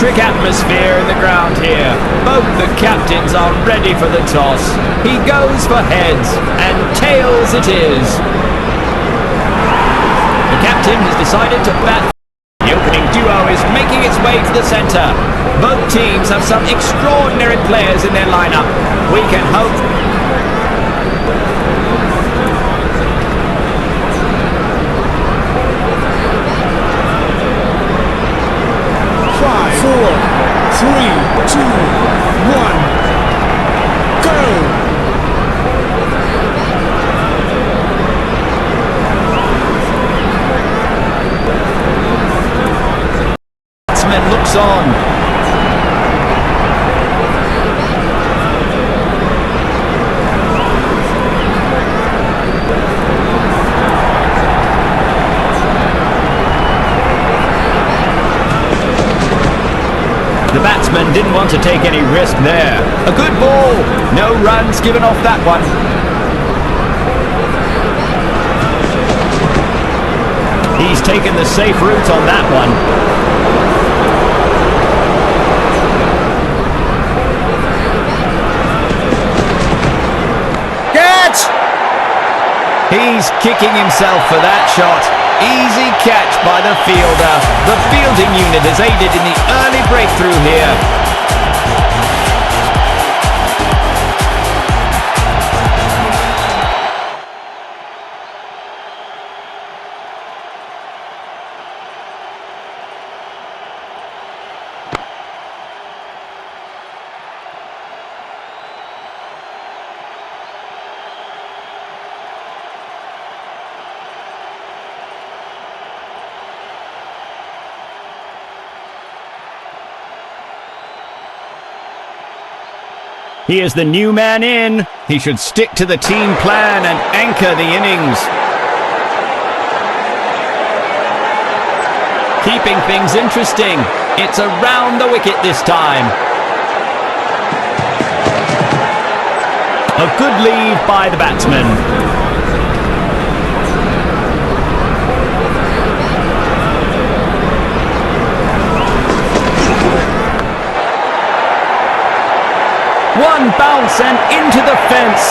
electric atmosphere in the ground here. Both the captains are ready for the toss. He goes for heads, and tails it is. The captain has decided to bat. The opening duo is making its way to the centre. Both teams have some extraordinary players in their lineup. We can hope. 5, 4, 3, 2, 1, go! Batsman looks on. The batsman didn't want to take any risk there. A good ball. No runs given off that one. He's taken the safe route on that one. Catch! He's kicking himself for that shot. Easy catch by the fielder. The fielding unit has aided in the early breakthrough here. He is the new man in. He should stick to the team plan and anchor the innings. Keeping things interesting. It's around the wicket this time. A good lead by the batsman. One bounce and into the fence.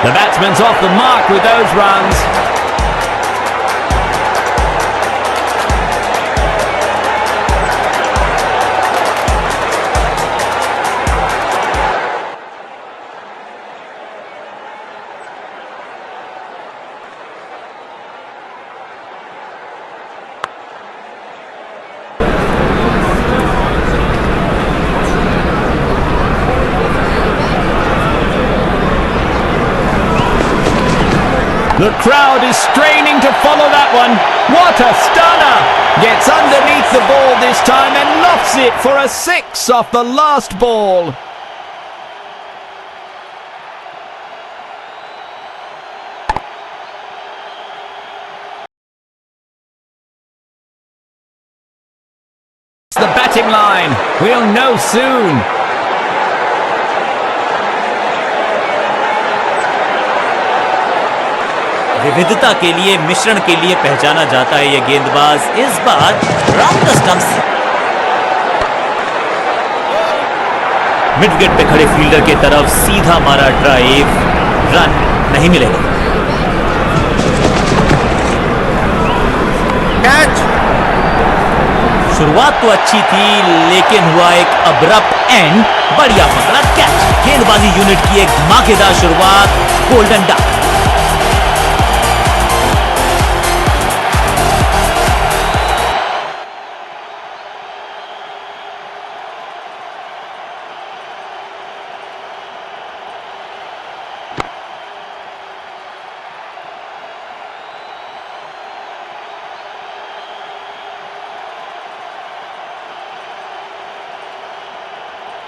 The batsman's off the mark with those runs. The crowd is straining to follow that one. What a stunner! Gets underneath the ball this time and lofts it for a 6 off the last ball. It's the batting line. We'll know soon. विविधता के लिए, मिश्रण के लिए पहचाना जाता है ये गेंदबाज। इस बार round the stumps mid wicket पे खड़े फील्डर के तरफ सीधा मारा ड्राइव, रन नहीं मिलेगा। कैच। शुरुआत तो अच्छी थी लेकिन हुआ एक अब्रप्ट एंड। बढ़िया पकड़ा कैच। गेंदबाजी यूनिट की एक धमाकेदार शुरुआत। Golden duck.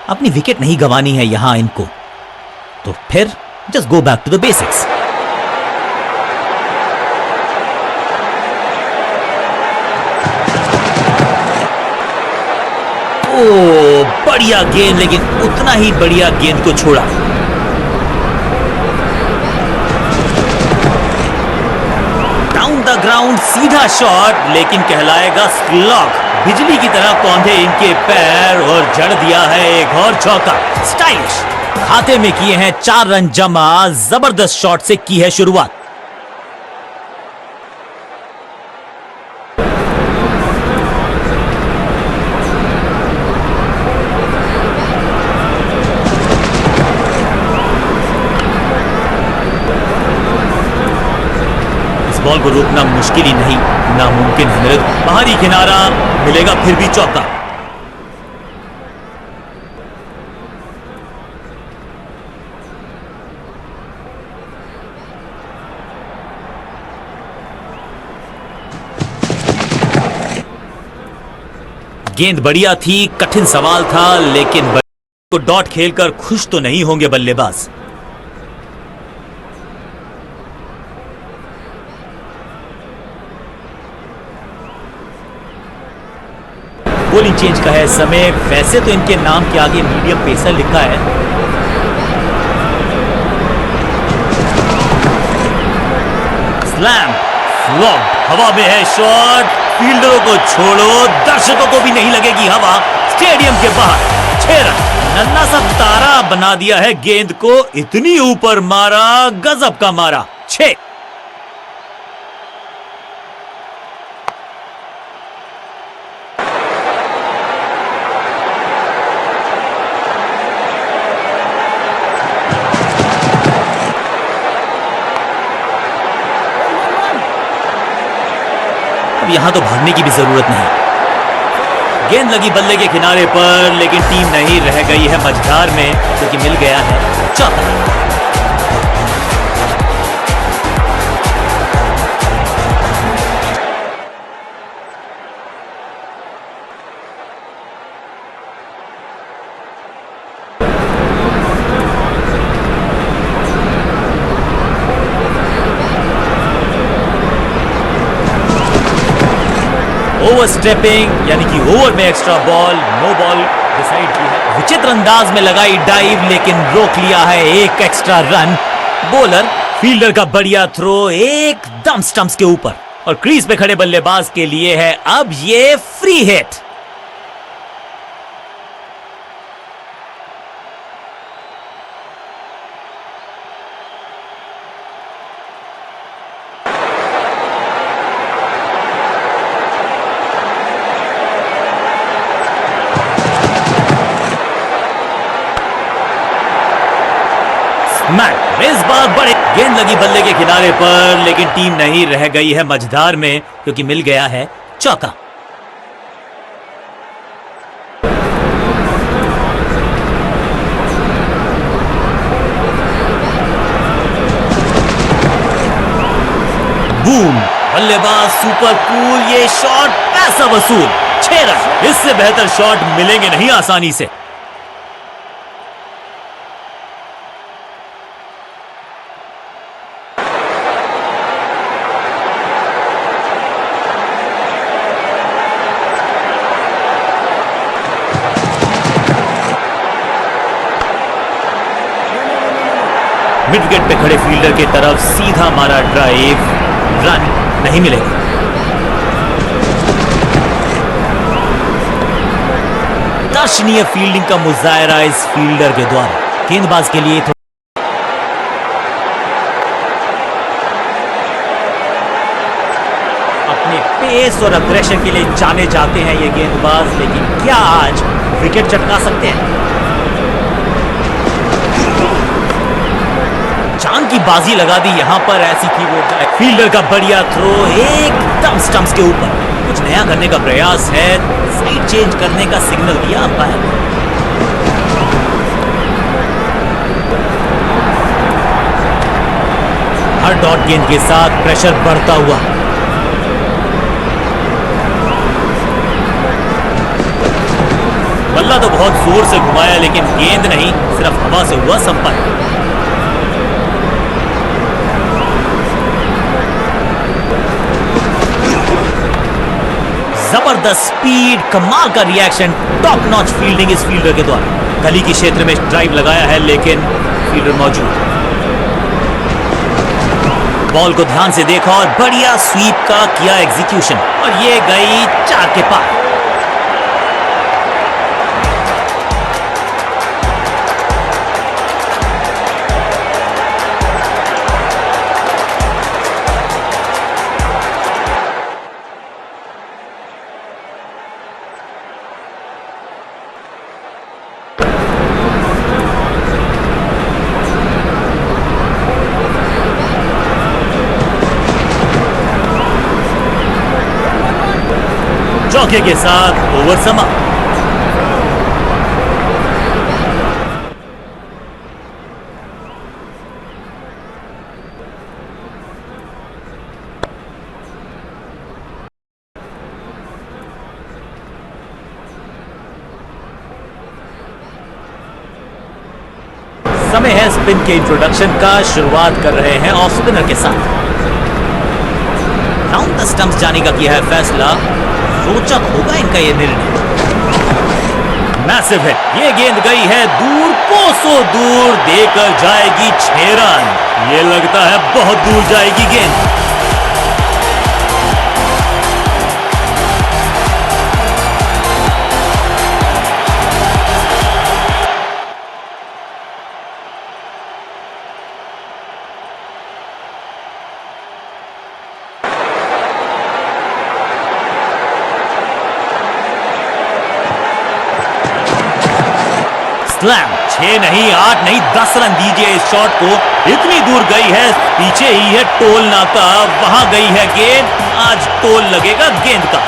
अपनी विकेट नहीं गंवानी है यहां इनको, तो फिर just go back to the basics. ओ बढ़िया गेंद, लेकिन उतना ही बढ़िया गेंद को छोड़ा। डाउन द ग्राउंड सीधा शॉट, लेकिन कहलाएगा स्लॉग। बिजली की तरह कौंधे इनके पैर और जड़ दिया है एक और चौका। स्टाइलिश। खाते में किए हैं 4 रन जमा। जबरदस्त शॉट से की है शुरुआत। बॉल को रोकना मुश्किल ही नहीं, नामुमकिन है मेरे। बाहरी किनारा मिलेगा, फिर भी चौका। गेंद बढ़िया थी, कठिन सवाल था, लेकिन को डॉट खेलकर खुश तो नहीं होंगे बल्लेबाज। बॉलिंग चेंज का है समय। वैसे तो इनके नाम के आगे मीडियम पेसर लिखा है। स्लैम, फ्लॉप, हवा में है शॉट। फील्डरों को छोड़ो, दर्शकों को भी नहीं लगेगी हवा। स्टेडियम के बाहर 6 रन। नन्हा सा तारा बना दिया है गेंद को, इतनी ऊपर मारा, गजब का मारा। 6। यहां तो भागने की भी जरूरत नहीं। गेंद लगी बल्ले के किनारे पर, लेकिन टीम नहीं रह गई है मझधार में, क्योंकि मिल गया है चौका। ओवर स्टेपिंग, यानी कि ओवर में extra ball, no ball decide की है। विचित्र अंदाज में लगाई डाइव, लेकिन रोक लिया है एक एक्स्ट्रा रन। बॉलर फील्डर का बढ़िया थ्रो एकदम स्टंप्स के ऊपर, और क्रीज पे खड़े बल्लेबाज के लिए है अब ये फ्री हिट। इस बार बड़े गेंद लगी बल्ले के किनारे पर, लेकिन टीम नहीं रह गई है मझधार में, क्योंकि मिल गया है चौका। बूम, बल्लेबाज सुपर कूल, ये शॉट पैसा वसूल। 6 रन। इससे बेहतर शॉट मिलेंगे नहीं आसानी से। मिड विकेट पे खड़े फील्डर की तरफ सीधा मारा ड्राइव, रन नहीं मिलेगा। दर्शनीय फील्डिंग का मुजाहरा इस फील्डर के द्वारा। गेंदबाज के लिए अपने पेस और अग्रेशन के लिए जाने जाते हैं ये गेंदबाज, लेकिन क्या आज विकेट चटका सकते हैं? चांद की बाजी लगा दी यहां पर, ऐसी थी वो। फील्डर का बढ़िया थ्रो एकदम स्टंप्स के ऊपर। कुछ नया करने का प्रयास है, साइड चेंज करने का सिग्नल दिया अंपायर। हर डॉट गेंद के साथ प्रेशर बढ़ता हुआ। बल्ला तो बहुत जोर से घुमाया, लेकिन गेंद नहीं, सिर्फ हवा से हुआ संपर्क। जबरदस्त स्पीड, कमाल का रिएक्शन, टॉप नॉच फील्डिंग इस फील्डर के द्वारा। गली के क्षेत्र में ड्राइव लगाया है, लेकिन फील्डर मौजूद। बॉल को ध्यान से देखा और बढ़िया स्वीप का किया एग्जीक्यूशन, और ये गई 4 के पार। चौके के साथ ओवर समाप्त। समय है स्पिन के इंट्रोडक्शन का। शुरुआत कर रहे हैं ऑफ स्पिनर के साथ। राउंड द स्टंप्स जाने का किया है फैसला। रोचक होगा इनका यह निर्णय। मैसिव हिट, ये गेंद गई है दूर, कोसों दूर, देकर जाएगी 6 रन। ये लगता है बहुत दूर जाएगी गेंद। स्लैम, 6 नहीं 8 नहीं 10 रन दीजिए इस शॉट को। इतनी दूर गई है, पीछे ही है टोल नाका, वहां गई है गेंद। आज टोल लगेगा गेंद का।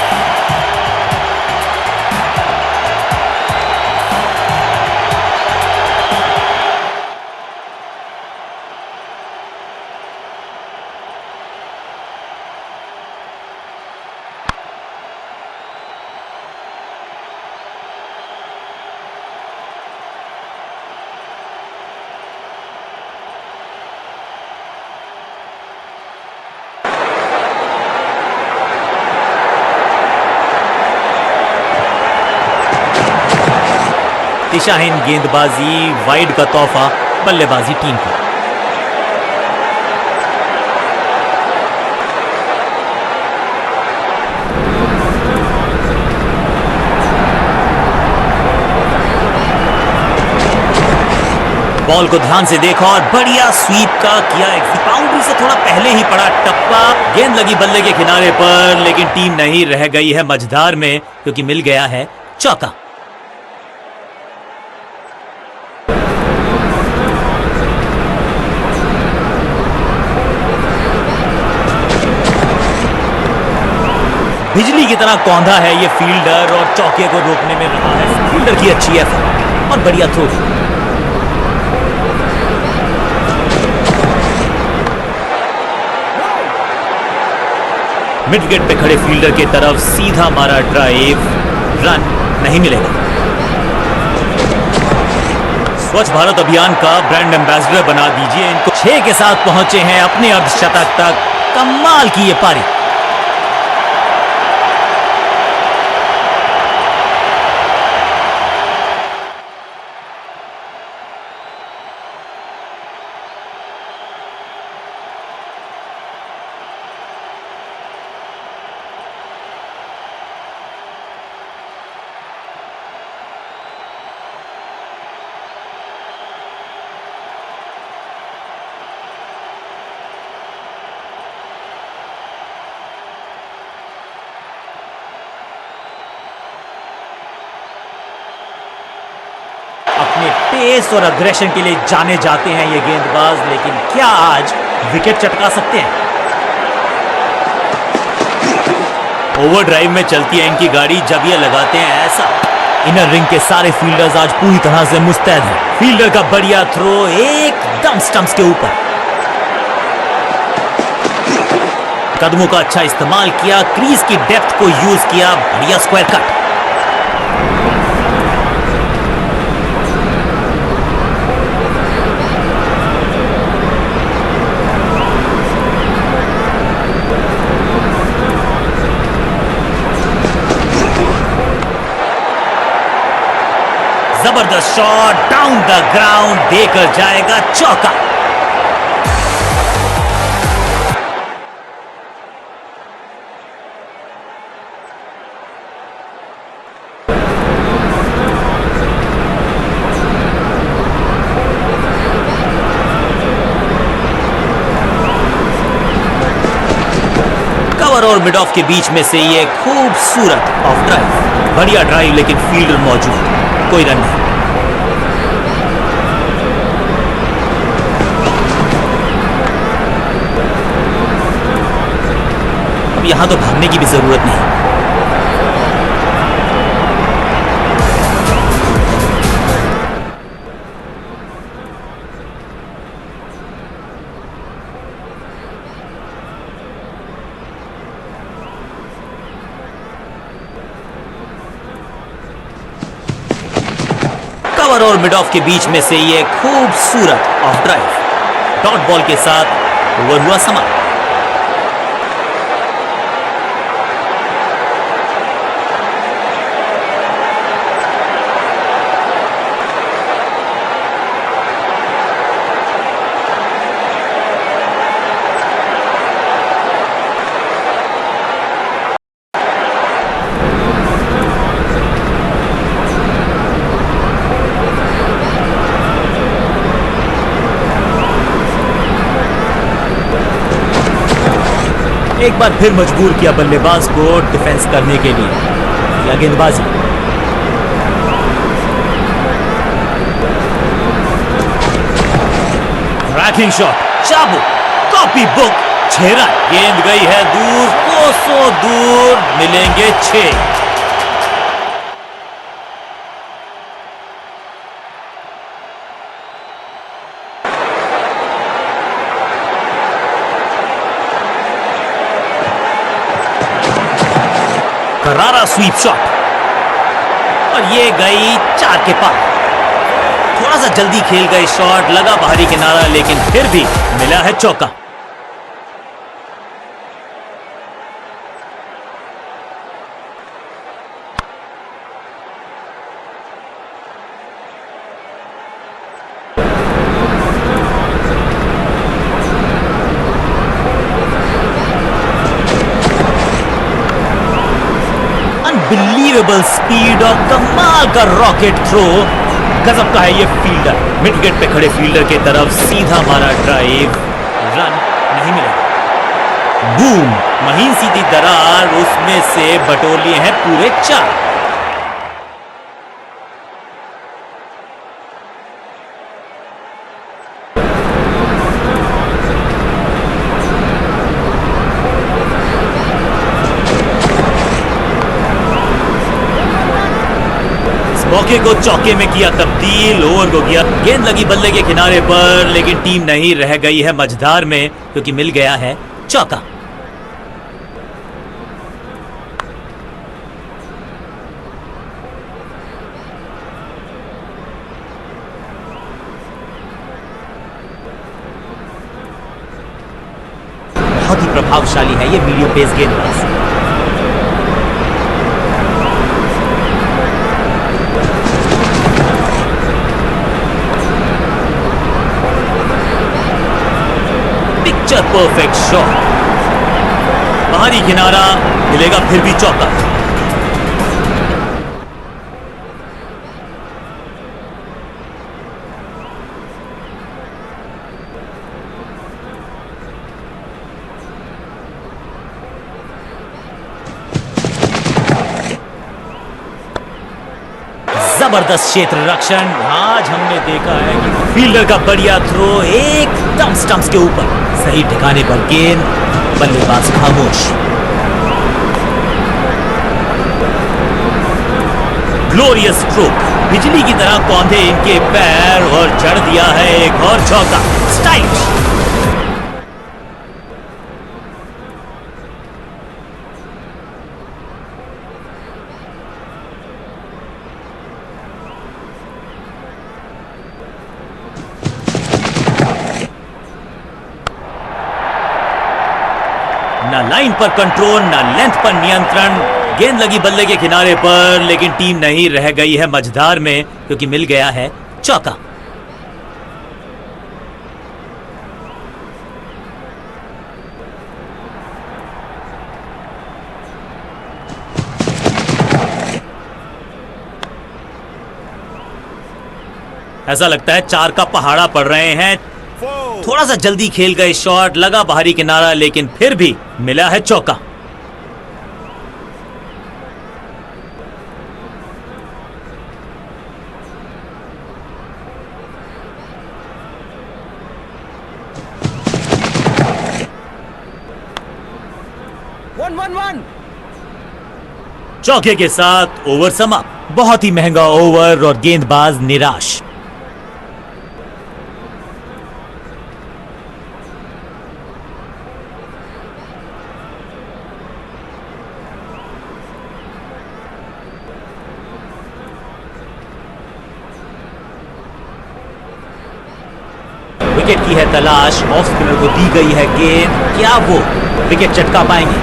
दिशाहीन गेंदबाजी, वाइड का तोहफा बल्लेबाजी टीम को। बॉल को ध्यान से देखा और बढ़िया स्वीप का किया। बाउंड्री से थोड़ा पहले ही पड़ा टप्पा। गेंद लगी बल्ले के किनारे पर, लेकिन टीम नहीं रह गई है मझधार में, क्योंकि मिल गया है चौका। बिजली की तरह कौंधा है ये फील्डर और चौके को रोकने में रहा है। फील्डर की अच्छी एफर्ट और बढ़िया थ्रो। मिड विकेट पे खड़े फील्डर की तरफ सीधा मारा ड्राइव, रन नहीं मिलेगा। स्वच्छ भारत अभियान का ब्रांड एम्बेसडर बना दीजिए इनको। 6 के साथ पहुंचे हैं अपने अर्धशतक तक। कमाल की ये पारी। अपने पेस और अग्रेशन के लिए जाने जाते हैं ये गेंदबाज, लेकिन क्या आज विकेट चटका सकते हैं? ओवरड्राइव में चलती है इनकी गाड़ी जब ये लगाते हैं ऐसा। इनर रिंग के सारे फील्डर्स आज पूरी तरह से मुस्तैद हैं। फील्डर का बढ़िया थ्रो एकदम स्टंप्स के ऊपर। कदमों का अच्छा इस्तेमाल किया, क्रीज की डेप्थ को यूज किया, बढ़िया स्क्वायर कट। जबरदस्त शॉट डाउन द ग्राउंड, देकर जाएगा चौका। कवर और मिड ऑफ के बीच में से ये खूबसूरत ऑफ ड्राइव। बढ़िया ड्राइव, लेकिन फील्डर मौजूद, कोई रन नहीं। अब यहां तो भागने की भी जरूरत नहीं। कवर और मिड ऑफ के बीच में से ये खूबसूरत ऑफ ड्राइव। डॉट बॉल के साथ ओवर हुआ समाप्त। एक बार फिर मजबूर किया बल्लेबाज को डिफेंस करने के लिए, या गेंदबाजी। रैकिंग शॉट, चाबू, कॉपी बुक, 6 रन। गेंद गई है दूर, कोसों दूर, मिलेंगे 6। करारा स्वीप शॉट और ये गई 4 के पार। थोड़ा सा जल्दी खेल गए शॉट, लगा बाहरी किनारा, लेकिन फिर भी मिला है चौका। अनबिलीवेबल स्पीड और कमाल का रॉकेट थ्रो। गजब का है ये फील्डर। मिड विकेट पे खड़े फील्डर की तरफ सीधा मारा ड्राइव, रन नहीं मिला। बूम, महीन सीधी दरार, उसमें से बटोर लिए हैं पूरे 4। मौके को चौके में किया तब्दील, ओवर को किया। गेंद लगी बल्ले के किनारे पर, लेकिन टीम नहीं रह गई है मझधार में, क्योंकि मिल गया है चौका। बहुत ही प्रभावशाली है ये मीडियम पेस गेंदबाज। परफेक्ट शॉट, बाहरी किनारा, मिलेगा फिर भी चौका। जबरदस्त क्षेत्र रक्षण। आज हमने देखा है कि फील्डर का बढ़िया थ्रो एकदम स्टंप्स के ऊपर, सही ठिकाने पर गेंद, बल्लेबाज खामोश। ग्लोरियस स्ट्रोक, बिजली की तरह कौंधे इनके पैर और जड़ दिया है एक और चौका। स्टाइलिश। ना लाइन पर कंट्रोल, ना लेंथ पर नियंत्रण। गेंद लगी बल्ले के किनारे पर, लेकिन टीम नहीं रह गई है मझधार में, क्योंकि मिल गया है चौका। ऐसा लगता है 4 का पहाड़ा पड़ रहे हैं। थोड़ा सा जल्दी खेल गए शॉट, लगा बाहरी किनारा, लेकिन फिर भी मिला है चौका। चौके के साथ ओवर समाप्त। बहुत ही महंगा ओवर और गेंदबाज निराश। विकेट की है तलाश। ऑफ स्पिनर को दी गई है गेंद, क्या वो विकेट चटका पाएंगे?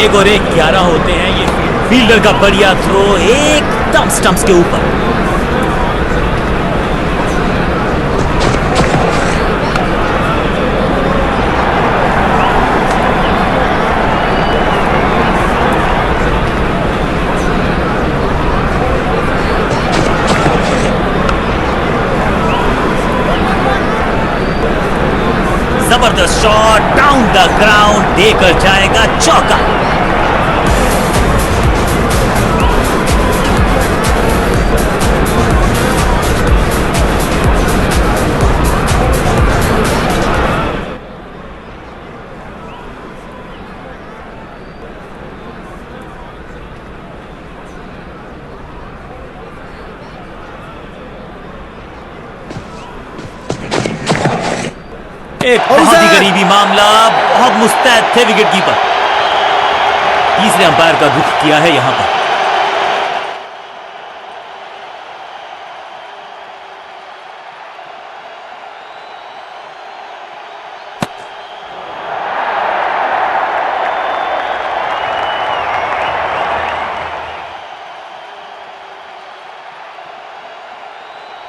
एक और एक 11 होते हैं ये। फील्डर का बढ़िया थ्रो एकदम स्टंप्स के ऊपर। जबरदस्त शॉट डाउन द ग्राउंड, देकर जाएगा चौका। एक बहुत ही करीबी मामला, बहुत मुस्तैद थे विकेट कीपर। तीसरे अंपायर का रुख किया है यहां पर।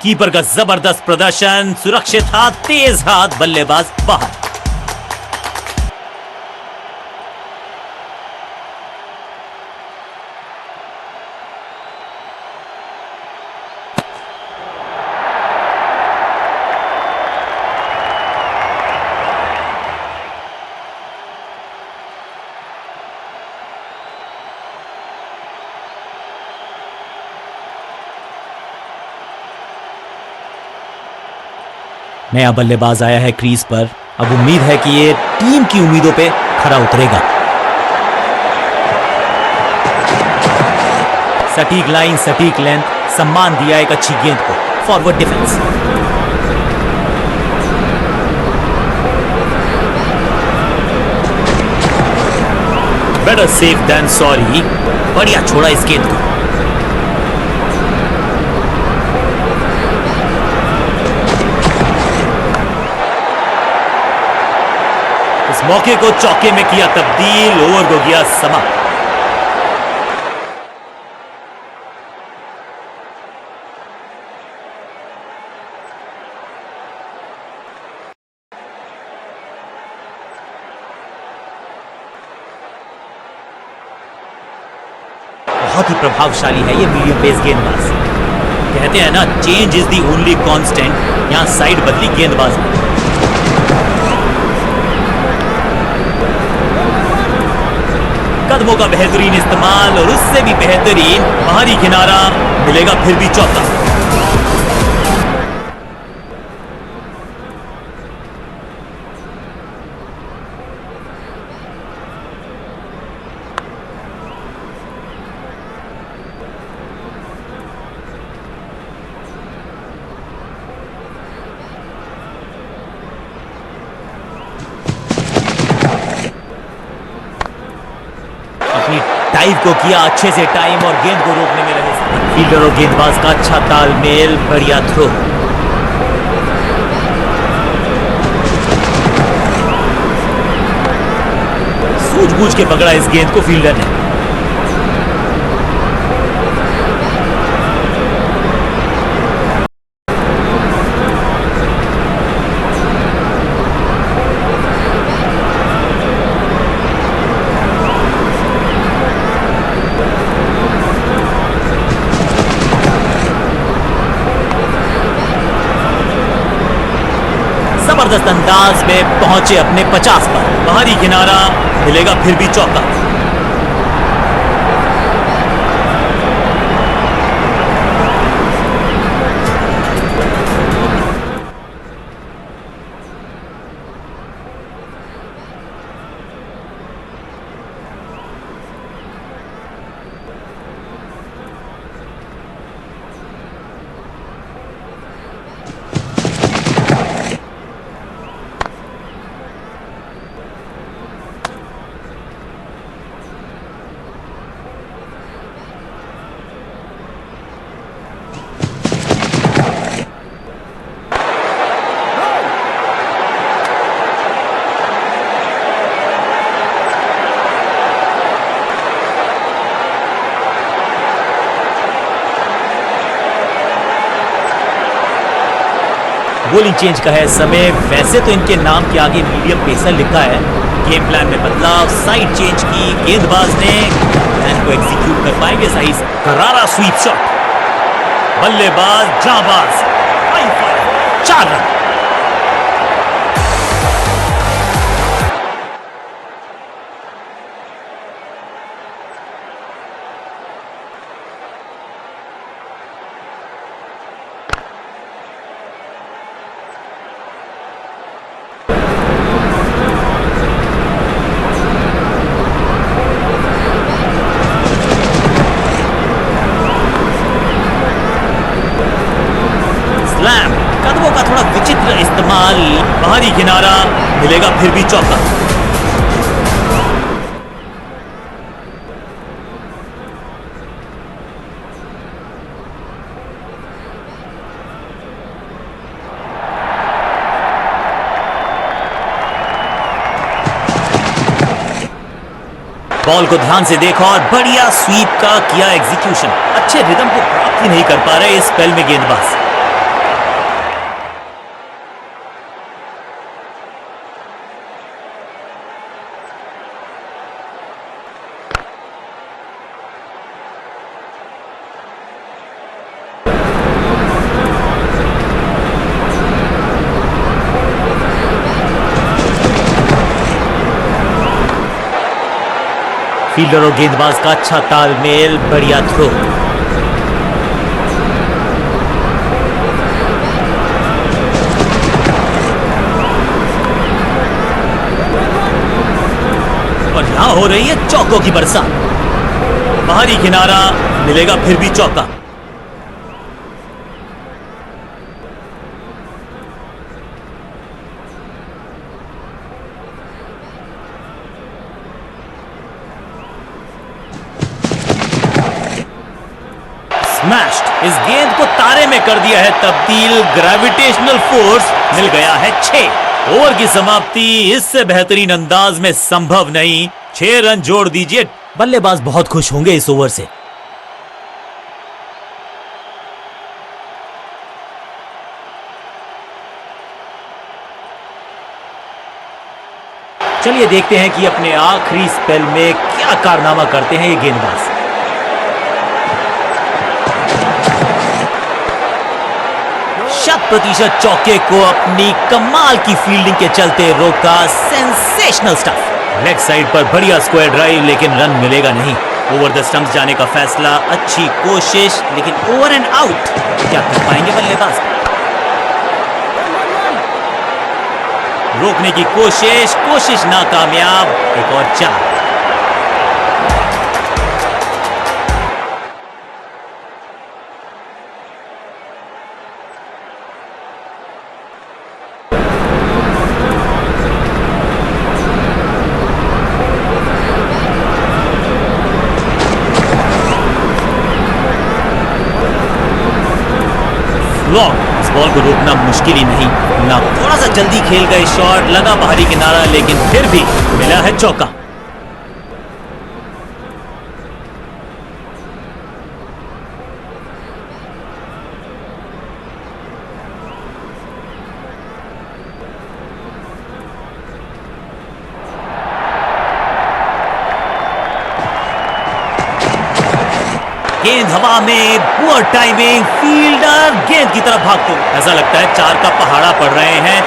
कीपर का जबरदस्त प्रदर्शन, सुरक्षित हाथ, तेज हाथ, बल्लेबाज बाहर। नया बल्लेबाज आया है क्रीज पर। अब उम्मीद है कि ये टीम की उम्मीदों पे खरा उतरेगा। सटीक लाइन, सटीक लेंथ, सम्मान दिया एक अच्छी गेंद को। Forward defence. Better safe than sorry. बढ़िया छोड़ा इस गेंद को। इस मौके को चौके में किया तब्दील, ओवर को किया समाप्त। बहुत ही प्रभावशाली है ये मीडियम पेस गेंदबाज। कहते हैं ना, change is the only constant. यहां साइड बदली गेंदबाज ने। कदमों का बेहतरीन इस्तेमाल और उससे भी बेहतरीन बाहरी किनारा, मिलेगा फिर भी चौका। टाइम को किया अच्छे से टाइम और गेंद को रोकने में लगे। फील्डर और गेंदबाज का अच्छा तालमेल, बढ़िया थ्रो। सूझबूझ के पकड़ा इस गेंद को फील्डर ने। जबरदस्त अंदाज में पहुंचे अपने 50 पर। बाहरी किनारा, मिलेगा फिर भी चौका। बॉलिंग चेंज का है समय। वैसे तो इनके नाम के आगे मीडियम पेसर लिखा है। गेम प्लान में बदलाव, साइड चेंज की, गेंदबाज ने प्लान को एग्जीक्यूट कर पाएंगे सही से। करारा स्वीप शॉट, बल्लेबाज जाबाज, 4 रन। स्लैम, कदमों का थोड़ा विचित्र इस्तेमाल, बाहरी किनारा, मिलेगा फिर भी चौका। बॉल को ध्यान से देखा और बढ़िया स्वीप का किया एग्जीक्यूशन। अच्छे रिदम को प्राप्त ही नहीं कर पा रहे इस स्पेल में गेंदबाज। फील्डर और गेंदबाज का अच्छा तालमेल, बढ़िया थ्रो। और यहां हो रही है चौकों की बरसात। बाहरी किनारा, मिलेगा फिर भी चौका। स्मैश्ड, इस गेंद को तारे में कर दिया है तब्दील। ग्रेविटेशनल फोर्स मिल गया है 6। ओवर की समाप्ति इससे बेहतरीन अंदाज में संभव नहीं। 6 रन जोड़ दीजिए। बल्लेबाज बहुत खुश होंगे इस ओवर से। चलिए देखते हैं कि अपने आखिरी स्पेल में क्या कारनामा करते हैं ये गेंदबाज। 100% चौके को अपनी कमाल की फील्डिंग के चलते रोका। Sensational stuff. लेग साइड पर बढ़िया स्क्वायर ड्राइव, लेकिन रन मिलेगा नहीं। ओवर द स्टंप्स जाने का फैसला, अच्छी कोशिश, लेकिन ओवर एंड आउट। क्या कर पाएंगे बल्लेबाज? रोकने की कोशिश नाकामयाब। एक और 4। इस बॉल को रोकना मुश्किल ही नहीं ना। थोड़ा सा जल्दी खेल गए शॉट, लगा बाहरी किनारा, लेकिन फिर भी मिला है चौका। गेंद हवा में, पुअर टाइमिंग, फील्डर गेंद की तरफ भागते। ऐसा लगता है 4 का पहाड़ा पड़ रहे हैं।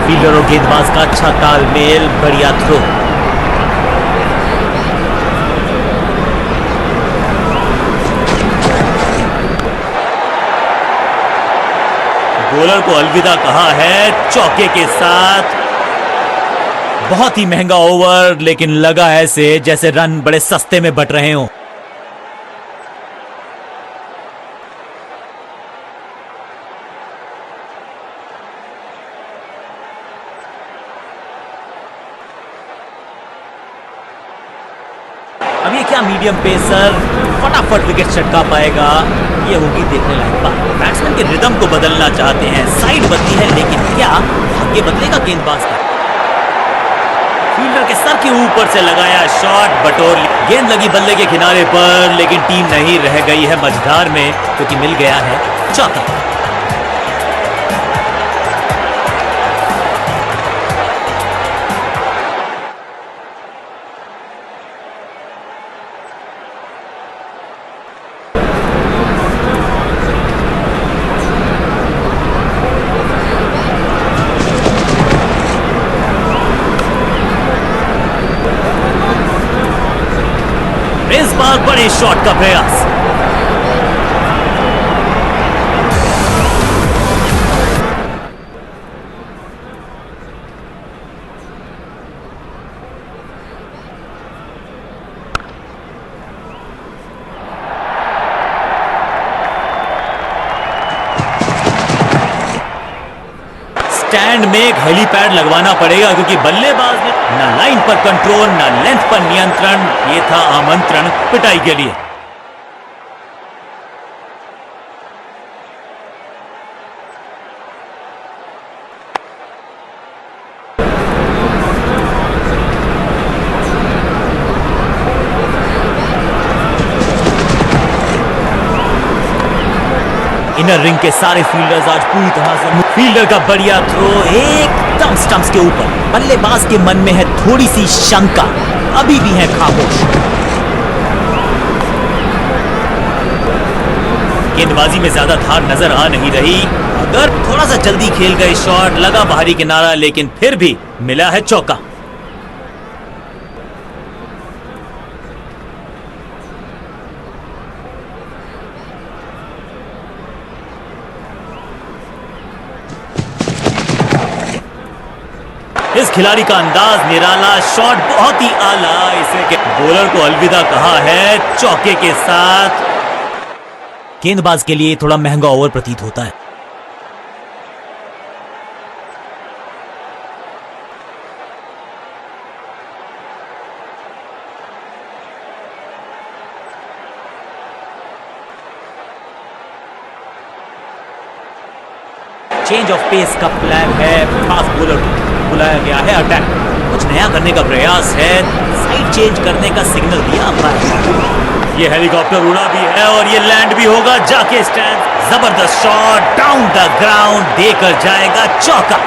फील्डर और गेंदबाज का अच्छा तालमेल, बढ़िया थ्रो। बॉलर को अलविदा कहा है चौके के साथ। बहुत ही महंगा ओवर, लेकिन लगा ऐसे जैसे रन बड़े सस्ते में बट रहे हों। अब ये क्या मीडियम पेसर फटाफट विकेट चटका पाएगा, ये होगी देखने लायक बात। बैट्समैन के रिदम को बदलना चाहते हैं, साइड बदली है, लेकिन क्या भाग्य बदलेगा गेंदबाज का? फील्डर के सर के ऊपर से लगाया शॉट, बटोर गेंद लगी बल्ले के किनारे पर, लेकिन टीम नहीं रह गई है मझधार में, क्योंकि मिल गया है चौका। इस बार बड़े शॉट का प्रयास, स्टैंड में एक हेलीपैड लगवाना पड़ेगा, क्योंकि बल्लेबाज ने ना लाइन पर कंट्रोल, ना लेंथ पर नियंत्रण। ये था आमंत्रण पिटाई के लिए। इनर रिंग के सारे फील्डर्स आज पूरी तरह से, फील्डर का बढ़िया थ्रो एकदम स्टंप्स के ऊपर। बल्लेबाज के मन में है थोड़ी सी शंका, अभी भी है खामोश। गेंदबाजी में ज्यादा धार नजर आ नहीं रही, अगर थोड़ा सा जल्दी खेल गए शॉट, लगा बाहरी किनारा, लेकिन फिर भी मिला है चौका। इस खिलाड़ी का अंदाज निराला, शॉट बहुत ही आला, इसे बॉलर को अलविदा कहा है चौके के साथ। गेंदबाज के लिए थोड़ा महंगा ओवर प्रतीत होता है। चेंज ऑफ पेस का प्लान है, फास्ट बॉलर बुलाया गया है, अटैक कुछ नया करने का प्रयास है, साइड चेंज करने का सिग्नल दिया अंपायर। ये हेलीकॉप्टर उड़ा भी है और ये लैंड भी होगा जाके स्टैंड। जबरदस्त शॉट डाउन द ग्राउंड, देकर जाएगा चौका।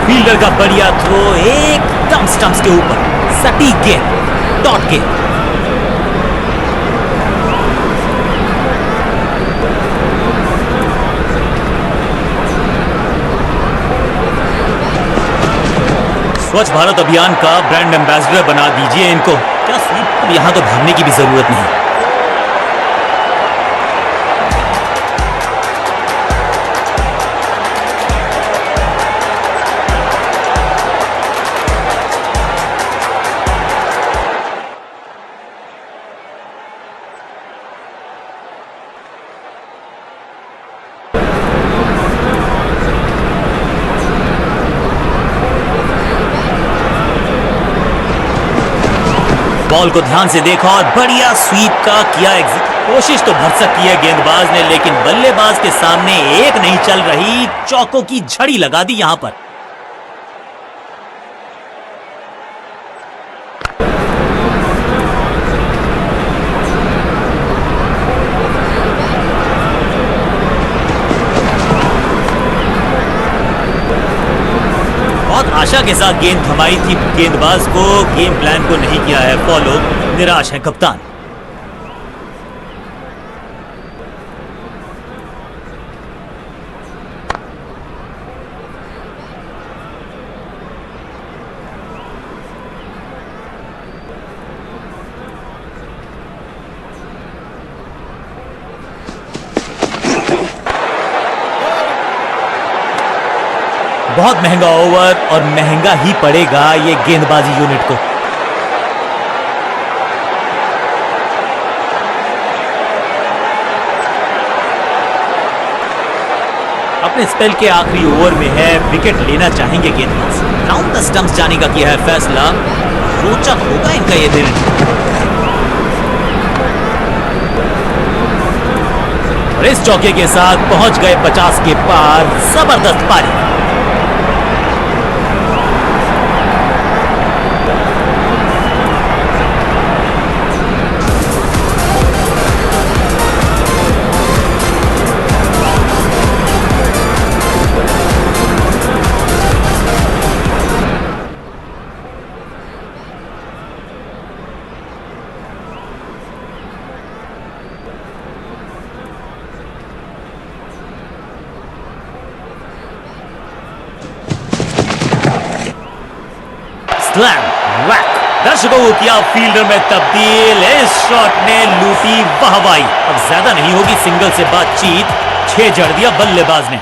फील्डर का बढ़िया थ्रो एकदम स्टंप्स के ऊपर, सटीक गेंद, डॉट गेंद। स्वच्छ भारत अभियान का ब्रांड एम्बेसडर बना दीजिए इनको। क्या स्वीप, अब यहां तो भागने की भी जरूरत नहीं। बॉल को ध्यान से देखा और बढ़िया स्वीप का किया एग्जिट। कोशिश तो भरसक की है गेंदबाज ने, लेकिन बल्लेबाज के सामने एक नहीं चल रही, चौकों की झड़ी लगा दी यहां पर। बहुत आशा के साथ गेंद थमाई थी गेंदबाज को, गेम प्लान को नहीं किया है फॉलो, निराश है कप्तान। बहुत महंगा ओवर और महंगा ही पड़ेगा ये गेंदबाजी यूनिट को। अपने स्पेल के आखिरी ओवर में है, विकेट लेना चाहेंगे गेंदबाज। राउंड द स्टंप्स जाने का किया है फैसला। रोचक होगा इनका ये दिन। और इस चौके के साथ पहुंच गए 50 के पार। जबरदस्त पारी। स्लैम वैक। दर्शकों को किया फील्डर में तब्दील। इस शॉट ने लूटी वाहवाही। अब ज्यादा नहीं होगी सिंगल से बातचीत। 6 जड़ दिया बल्लेबाज ने।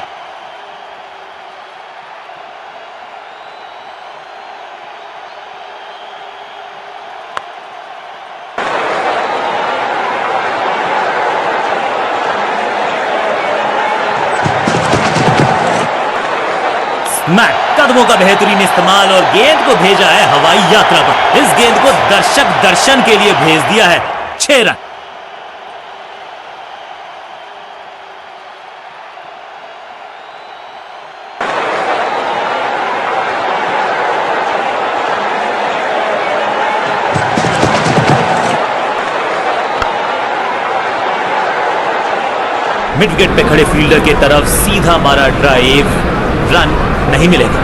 मैट कदमों का बेहतरीन इस्तेमाल और गेंद को भेजा है हवाई यात्रा पर। इस गेंद को दर्शक दर्शन के लिए भेज दिया है। 6 रन। मिड विकेट पे खड़े फील्डर की तरफ सीधा मारा ड्राइव। रन नहीं मिलेगा।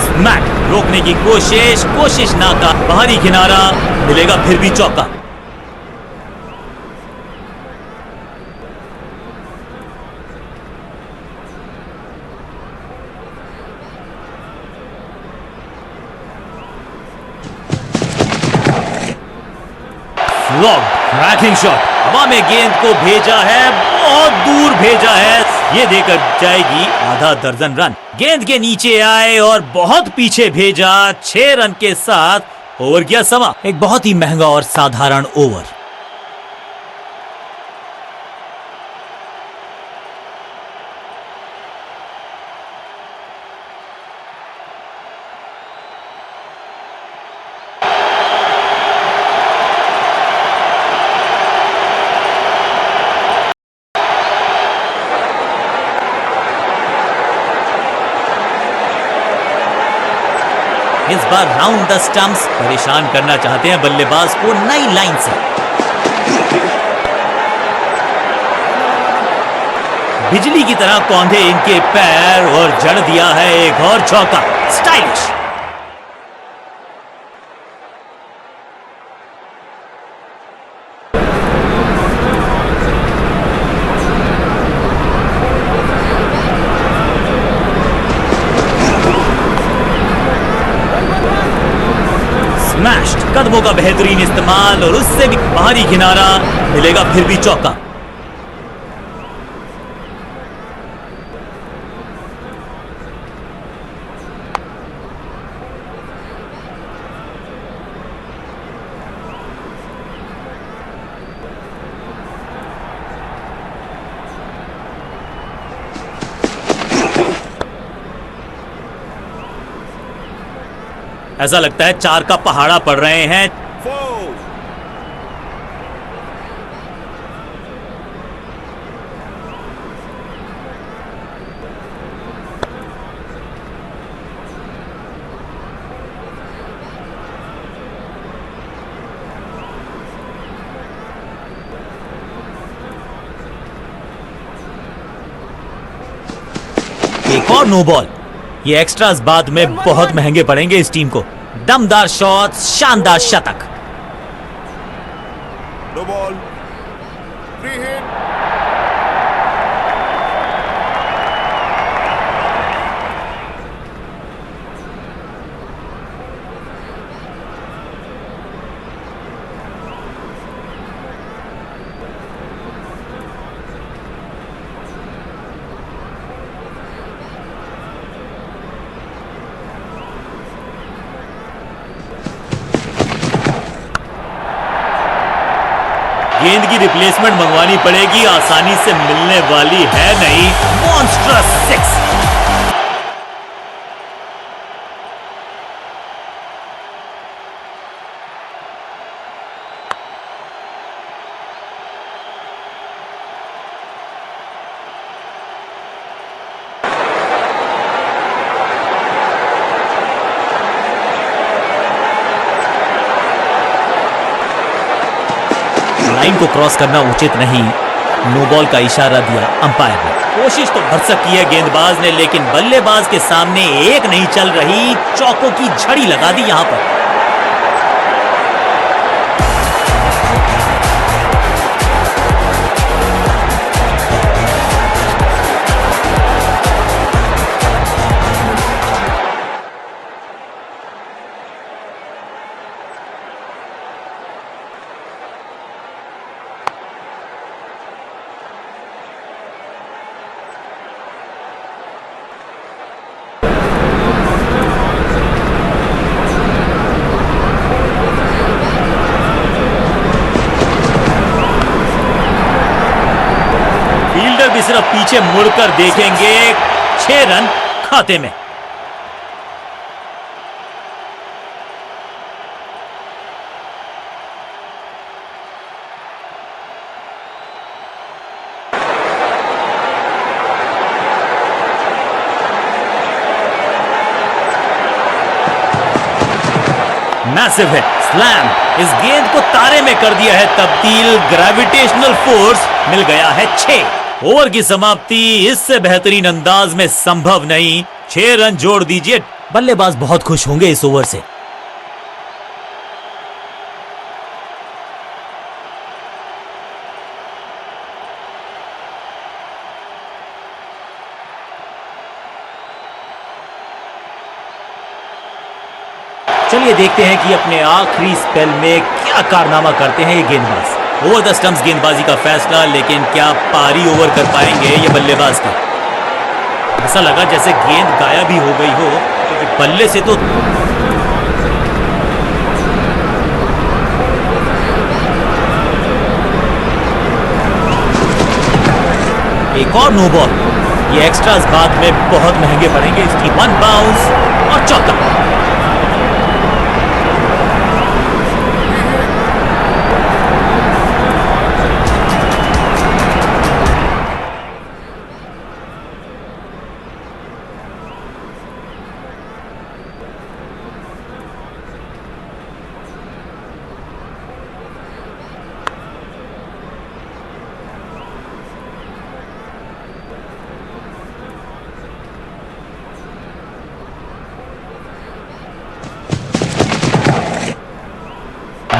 स्मैक रोकने की कोशिश नाकाम। बाहरी किनारा मिलेगा फिर भी चौका। Cracking shot. हवा में गेंद को भेजा है, बहुत दूर भेजा है। ये देकर जाएगी आधा दर्जन रन। गेंद के नीचे आए और बहुत पीछे भेजा। 6 रन के साथ ओवर किया समा। एक बहुत ही महंगा और साधारण ओवर। इस बार राउंड द स्टंप्स परेशान करना चाहते हैं बल्लेबाज को नई लाइन से। बिजली की तरह कौंधे इनके पैर और जड़ दिया है एक और चौका। स्टाइलिश। कदमों का बेहतरीन इस्तेमाल और उससे भी बाहरी किनारा मिलेगा फिर भी चौका। ऐसा लगता है 4 का पहाड़ा पड़ रहे हैं। एक और नो बॉल। ये एक्स्ट्रास बाद में बहुत महंगे पड़ेंगे इस टीम को। दमदार शॉट, शानदार शतक। No ball, free hit. गेंद की रिप्लेसमेंट मंगवानी पड़ेगी, आसानी से मिलने वाली है नहीं। Monstrous six. लाइन को क्रॉस करना उचित नहीं, नो बॉल का इशारा दिया अंपायर ने। कोशिश तो भरसक की है गेंदबाज ने, लेकिन बल्लेबाज के सामने एक नहीं चल रही, चौकों की झड़ी लगा दी यहां पर। भी सिर्फ पीछे मुड़कर देखेंगे, 6 रन खाते में। मैसिव है स्लैम, इस गेंद को तारे में कर दिया है तब्दील। ग्रेविटेशनल फोर्स मिल गया है 6। ओवर की समाप्ति इससे बेहतरीन अंदाज में संभव नहीं। 6 रन जोड़ दीजिए, बल्लेबाज बहुत खुश होंगे इस ओवर से। चलिए देखते हैं कि अपने आखिरी स्पेल में क्या कारनामा करते हैं ये गेंदबाज। ओवर द स्टंप्स गेंदबाजी का फैसला, लेकिन क्या पारी ओवर कर पाएंगे ये बल्लेबाज की? ऐसा लगा जैसे गेंद गायब ही हो गई हो, क्योंकि बल्ले से तो एक और नो बॉल। ये एक्स्ट्रास बाद में बहुत महंगे पड़ेंगे इसकी। 1 बाउंस और चौका।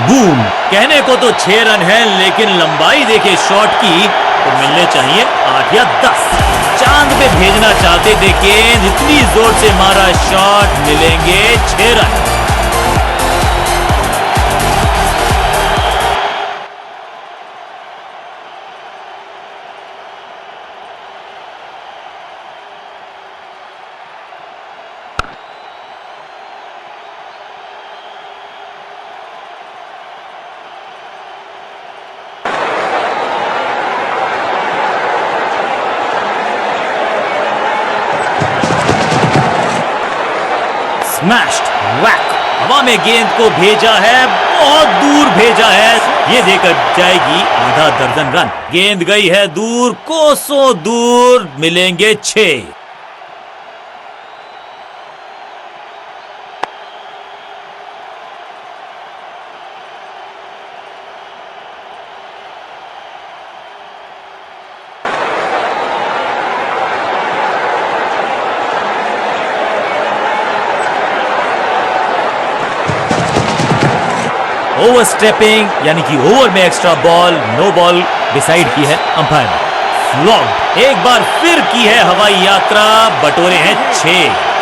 बूम। कहने को तो 6 रन है, लेकिन लंबाई देखे शॉट की तो मिलने चाहिए 8 या 10। चांद पे भेजना चाहते थे गेंद, इतनी जोर से मारा शॉट, मिलेंगे 6 रन। स्मैश्ड वैक, हवा में गेंद को भेजा है, बहुत दूर भेजा है। ये देकर जाएगी आधा दर्जन रन। गेंद गई है दूर, कोसों दूर, मिलेंगे 6। ओवर स्टेपिंग यानी कि ओवर में extra ball, no ball decide की है अंपायर ने। फ्लॉग्ड, एक बार फिर की है हवाई यात्रा, बटोरे हैं 6।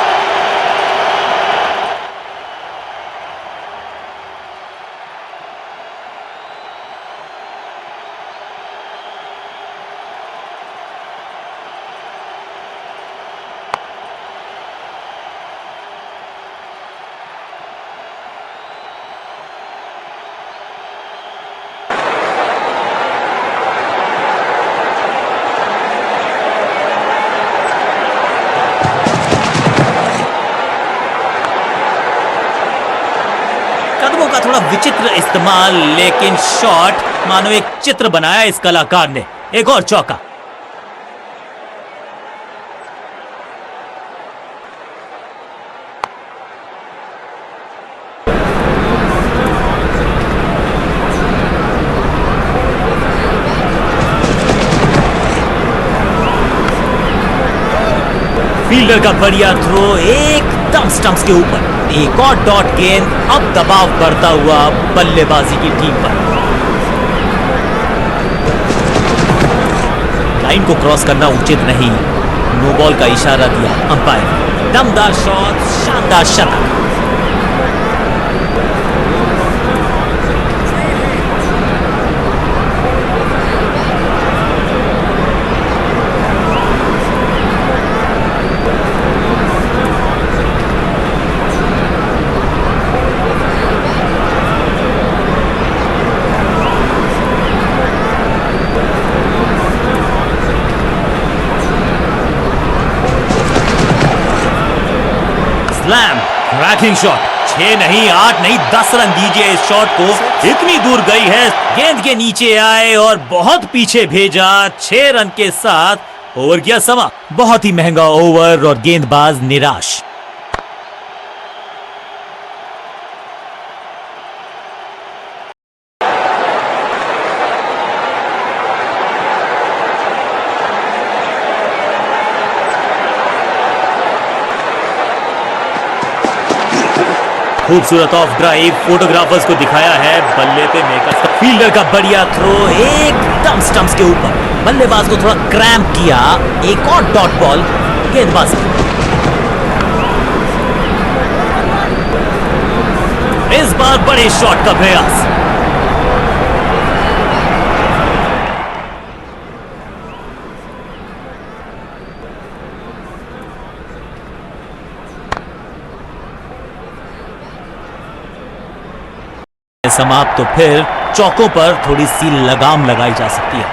विचित्र इस्तेमाल, लेकिन शॉट मानो एक चित्र बनाया इस कलाकार ने। एक और चौका। फील्डर का बढ़िया थ्रो एकदम स्टंप्स के ऊपर। एक और डॉट गेंद, अब दबाव बढ़ता हुआ बल्लेबाजी की टीम पर। लाइन को क्रॉस करना उचित नहीं, नो बॉल का इशारा दिया अंपायर। दमदार शॉट, शानदार शतक। Slam, cracking shot. 6 नहीं, 8 नहीं, 10 रन दीजिए इस शॉट को। इतनी दूर गई है, गेंद के नीचे आए और बहुत पीछे भेजा। 6 रन के साथ ओवर किया समा। बहुत ही महंगा ओवर और गेंदबाज निराश। खूबसूरत ऑफ ड्राइव, फोटोग्राफर्स को दिखाया है। बल्ले पे मेकर्स। फील्डर का बढ़िया थ्रो एकदम स्टंप्स के ऊपर। बल्लेबाज को थोड़ा क्रैम्प किया। एक और डॉट बॉल गेंदबाज। इस बार बड़े शॉट का प्रयास। समाप्त, तो फिर चौकों पर थोड़ी सी लगाम लगाई जा सकती है।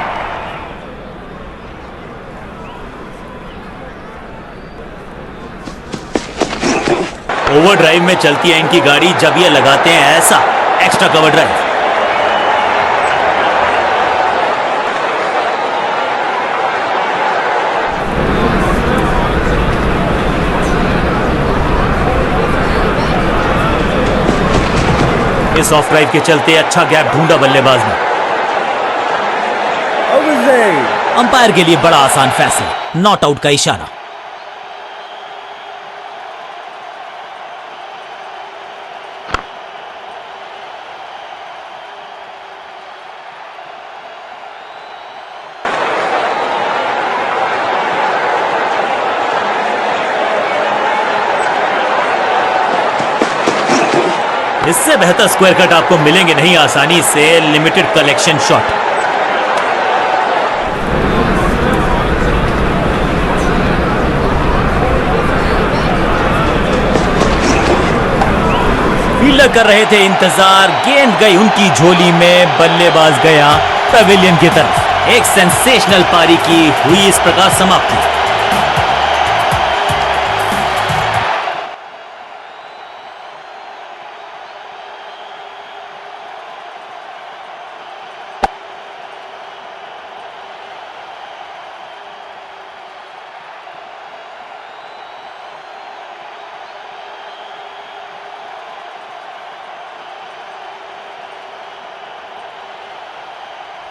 ओवरड्राइव में चलती है इनकी गाड़ी जब ये लगाते हैं ऐसा एक्स्ट्रा कवर ड्राइव। इस ऑफ ड्राइव के चलते अच्छा गैप ढूंढा बल्लेबाज ने। अंपायर के लिए बड़ा आसान फैसला, नॉट आउट का इशारा। इससे बेहतर स्क्वायर कट आपको मिलेंगे नहीं आसानी से। Limited collection shot. फील्डर कर रहे थे इंतजार, गेंद गई उनकी झोली में। बल्लेबाज गया पवेलियन की तरफ। एक सेंसेशनल पारी की हुई इस प्रकार समाप्ति।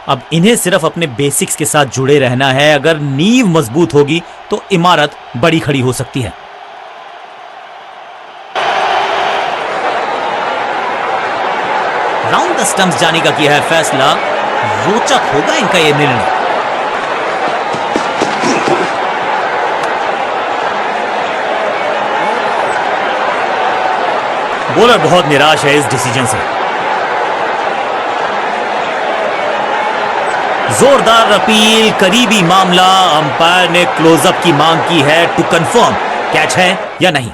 अब इन्हें सिर्फ अपने बेसिक्स के साथ जुड़े रहना है। अगर नींव मजबूत होगी तो इमारत बड़ी खड़ी हो सकती है। राउंड द स्टंप्स जाने का किया है फैसला। रोचक होगा इनका यह निर्णय। बॉलर बहुत निराश है इस डिसीजन से। जोरदार अपील, करीबी मामला। अंपायर ने क्लोजअप की मांग की है टू कंफर्म कैच है या नहीं।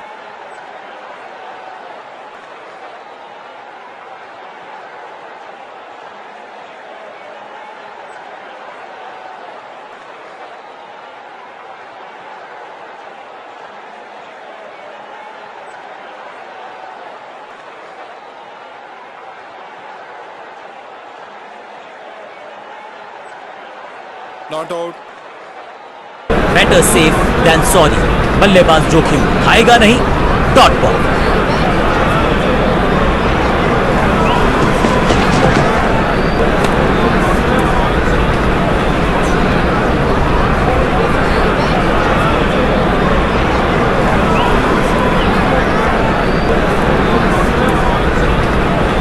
Not out. Better safe than sorry. बल्लेबाज जोखिम उठाएगा नहीं। Dot ball.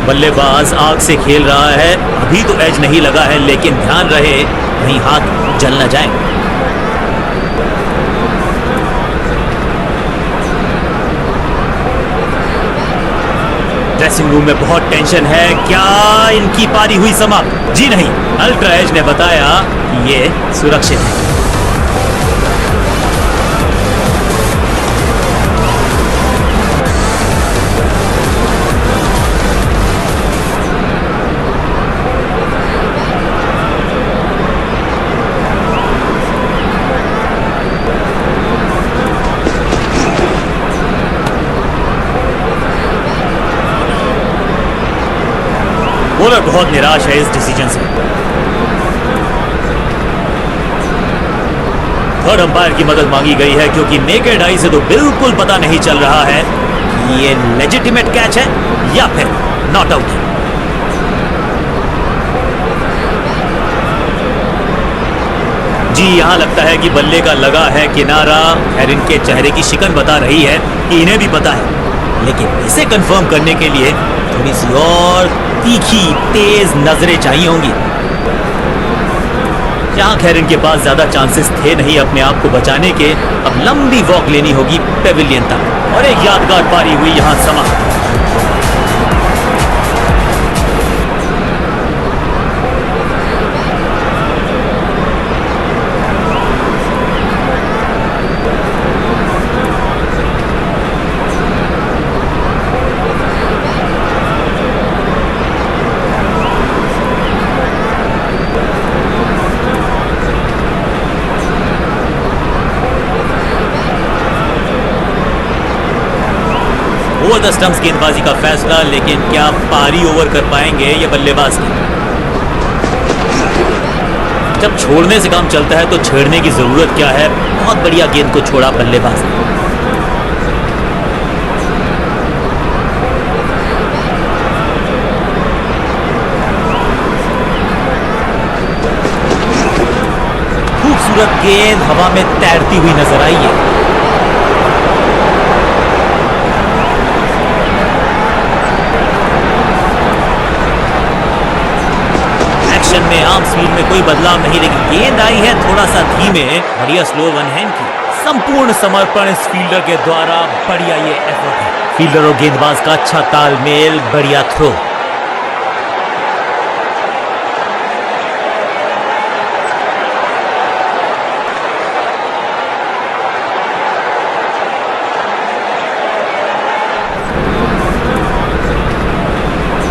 बल्लेबाज आग से खेल रहा है। अभी तो एज नहीं लगा है, लेकिन ध्यान रहे कहीं हाथ जल न जाए। ड्रेसिंग रूम में बहुत टेंशन है। क्या इनकी पारी हुई समाप्त? जी नहीं, अल्ट्रा एज ने बताया कि ये सुरक्षित है। बॉलर बहुत निराश है इस डिसीजन से। थर्ड अंपायर की मदद मांगी गई है, क्योंकि नेकेड आई से तो बिल्कुल पता नहीं चल रहा है कि ये लेजिटिमेट कैच है या फिर नॉट आउट है। जी, यहां लगता है कि बल्ले का लगा है किनारा। खैर, इनके चेहरे की शिकन बता रही है कि इन्हें भी पता है, लेकिन इसे कंफर्म करने के लिए थोड़ी सी और तीखी तेज नजरें चाहिए होंगी। जहां खैर इनके पास ज्यादा चांसेस थे नहीं अपने आप को बचाने के, अब लंबी वॉक लेनी होगी पेविलियन तक। और एक यादगार पारी हुई यहां समाप्त। ओवर द स्टंप्स गेंदबाजी का फैसला, लेकिन क्या पारी ओवर कर पाएंगे ये बल्लेबाज की? जब छोड़ने से काम चलता है तो छेड़ने की जरूरत क्या है। बहुत बढ़िया गेंद को छोड़ा बल्लेबाज ने। खूबसूरत गेंद हवा में तैरती हुई नजर आई है। में आर्म स्पीड में कोई बदलाव नहीं, लेकिन गेंद आई है थोड़ा सा धीमे। बढ़िया स्लो वन हैंड की। संपूर्ण समर्पण इस फील्डर के द्वारा। बढ़िया ये एफर्ट है। फील्डर और गेंदबाज का अच्छा तालमेल। बढ़िया थ्रो।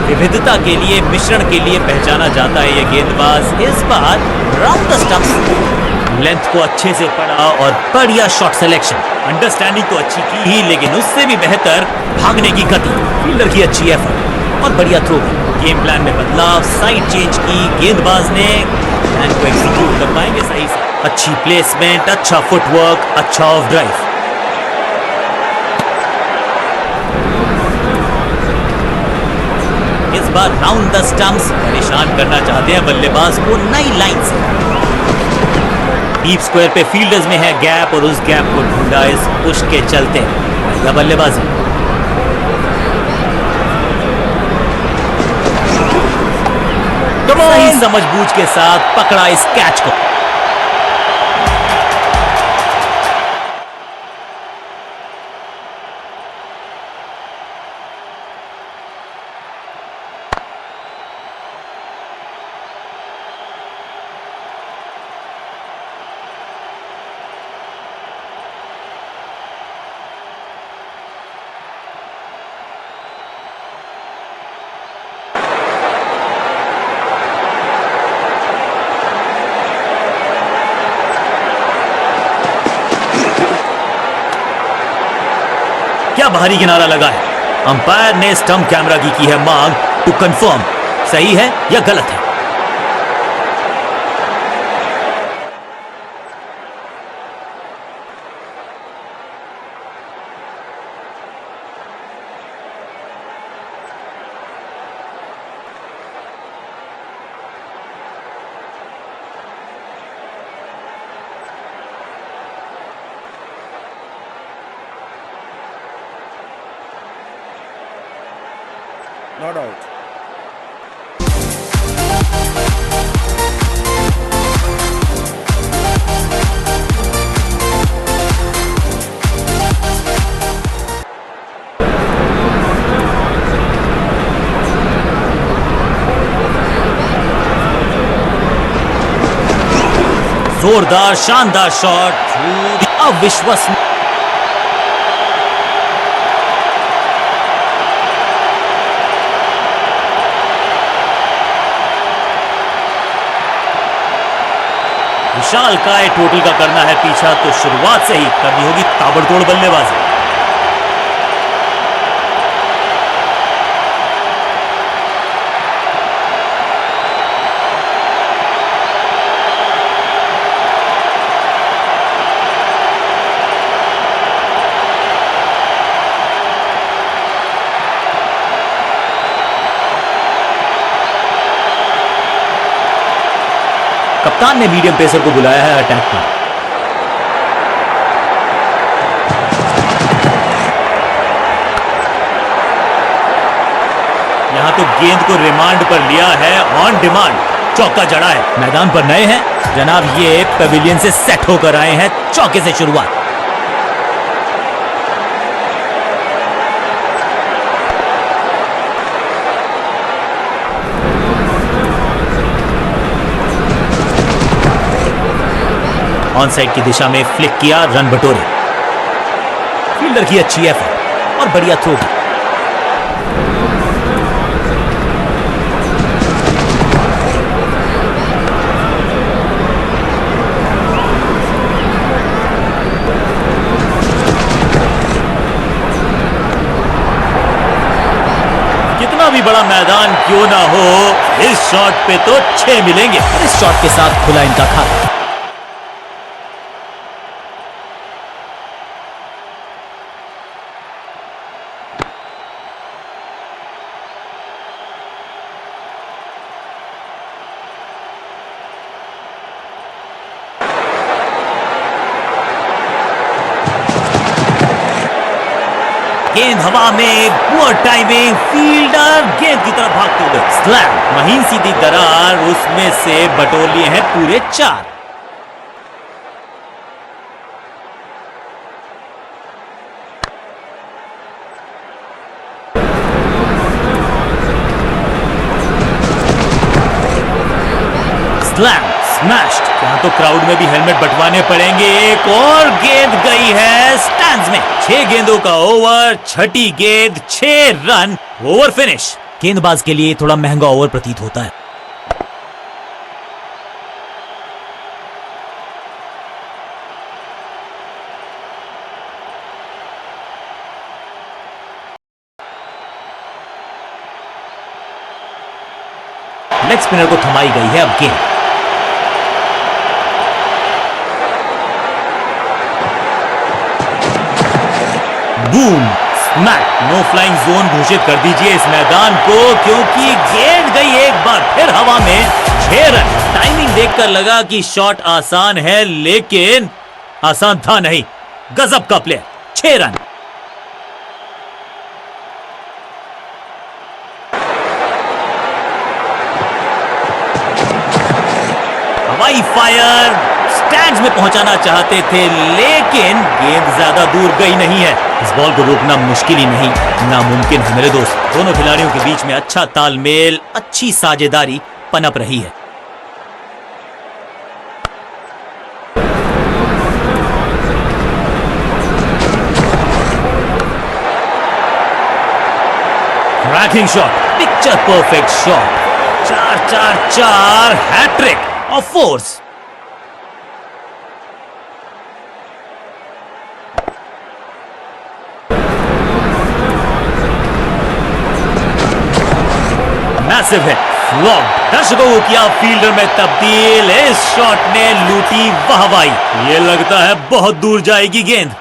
विविधता के लिए, मिश्रण के लिए पहचाना जाता है ये गेंदबाज। इस बार राउंड द स्टंप्स। लेंथ को अच्छे से पढ़ा और बढ़िया शॉट सिलेक्शन। अंडरस्टैंडिंग तो अच्छी की ही, लेकिन उससे भी बेहतर भागने की गति। फील्डर की अच्छी एफर्ट और बढ़िया थ्रो भी। गेम प्लान में बदलाव, साइड चेंज की गेंदबाज ने। प्लान को एग्जीक्यूट कर पाएंगे सही से। अच्छी प्लेसमेंट, अच्छा फुटवर्क, अच्छा ऑफ ड्राइव। इस बार राउंड द स्टंप्स। परेशान करना चाहते हैं बल्लेबाज को नई लाइन से। डीप स्क्वायर पे फील्डर्स में है गैप, और उस गैप को ढूंढा इस पुश के चलते। या बल्लेबाजी। सही समझबूझ के साथ पकड़ा इस कैच को। क्या बाहरी किनारा लगा है। अंपायर ने स्टंप कैमरा की है मांग टू कंफर्म सही है या गलत है। Not out. जोरदार शानदार शॉट, अविश्वसनीय। विशाल काय टोटल का करना है पीछा, तो शुरुआत से ही करनी होगी ताबड़तोड़ बल्लेबाजी। कप्तान ने मीडियम पेसर को बुलाया है अटैक पर। यहां तो गेंद को रिमांड पर लिया है, ऑन डिमांड चौका जड़ा है। मैदान पर नए हैं जनाब, ये पेविलियन से सेट होकर आए हैं। चौके से शुरुआत। ऑन साइड की दिशा में फ्लिक किया, रन बटोरे। फील्डर की अच्छी एफर्ट और बढ़िया थ्रो की। कितना भी बड़ा मैदान क्यों ना हो, इस शॉट पे तो 6 मिलेंगे। इस शॉट के साथ खुला इनका खाता। गेंद हवा में, पुअर टाइमिंग, फील्डर गेंद की तरफ भागते हुए स्लैम, महीन सीधी दरार, उसमें से बटोर लिए हैं पूरे 4। Slam, smashed. यहां तो क्राउड में भी हेलमेट बंटवाने पड़ेंगे। एक और गेंद गई है स्टैंड्स में। 6 गेंदों का ओवर, छठी गेंद 6 रन, ओवर फिनिश। गेंदबाज के लिए थोड़ा महंगा ओवर प्रतीत होता है। लेग स्पिनर को थमाई गई है अब गेंद। Boom, smack, no flying zone घोषित कर दीजिए इस मैदान को, क्योंकि गेंद गई एक बार फिर हवा में। 6 रन। टाइमिंग देखकर लगा कि शॉट आसान है, लेकिन आसान था नहीं। गजब का प्लेयर। 6 रन। हवाई फायर, स्टैंड्स में पहुंचाना चाहते थे, लेकिन गेंद ज्यादा दूर गई नहीं है। इस बॉल को रोकना मुश्किल ही नहीं, नामुमकिन है मेरे दोस्त। दोनों खिलाड़ियों के बीच में अच्छा तालमेल, अच्छी साझेदारी पनप रही है। Cracking shot, picture perfect shot. 4-4-4 hat trick of fours. Massive hit, flop. दर्शकों को किया फील्डर में तब्दील। इस शॉट ने लूटी वाहवाही। ये लगता है बहुत दूर जाएगी गेंद।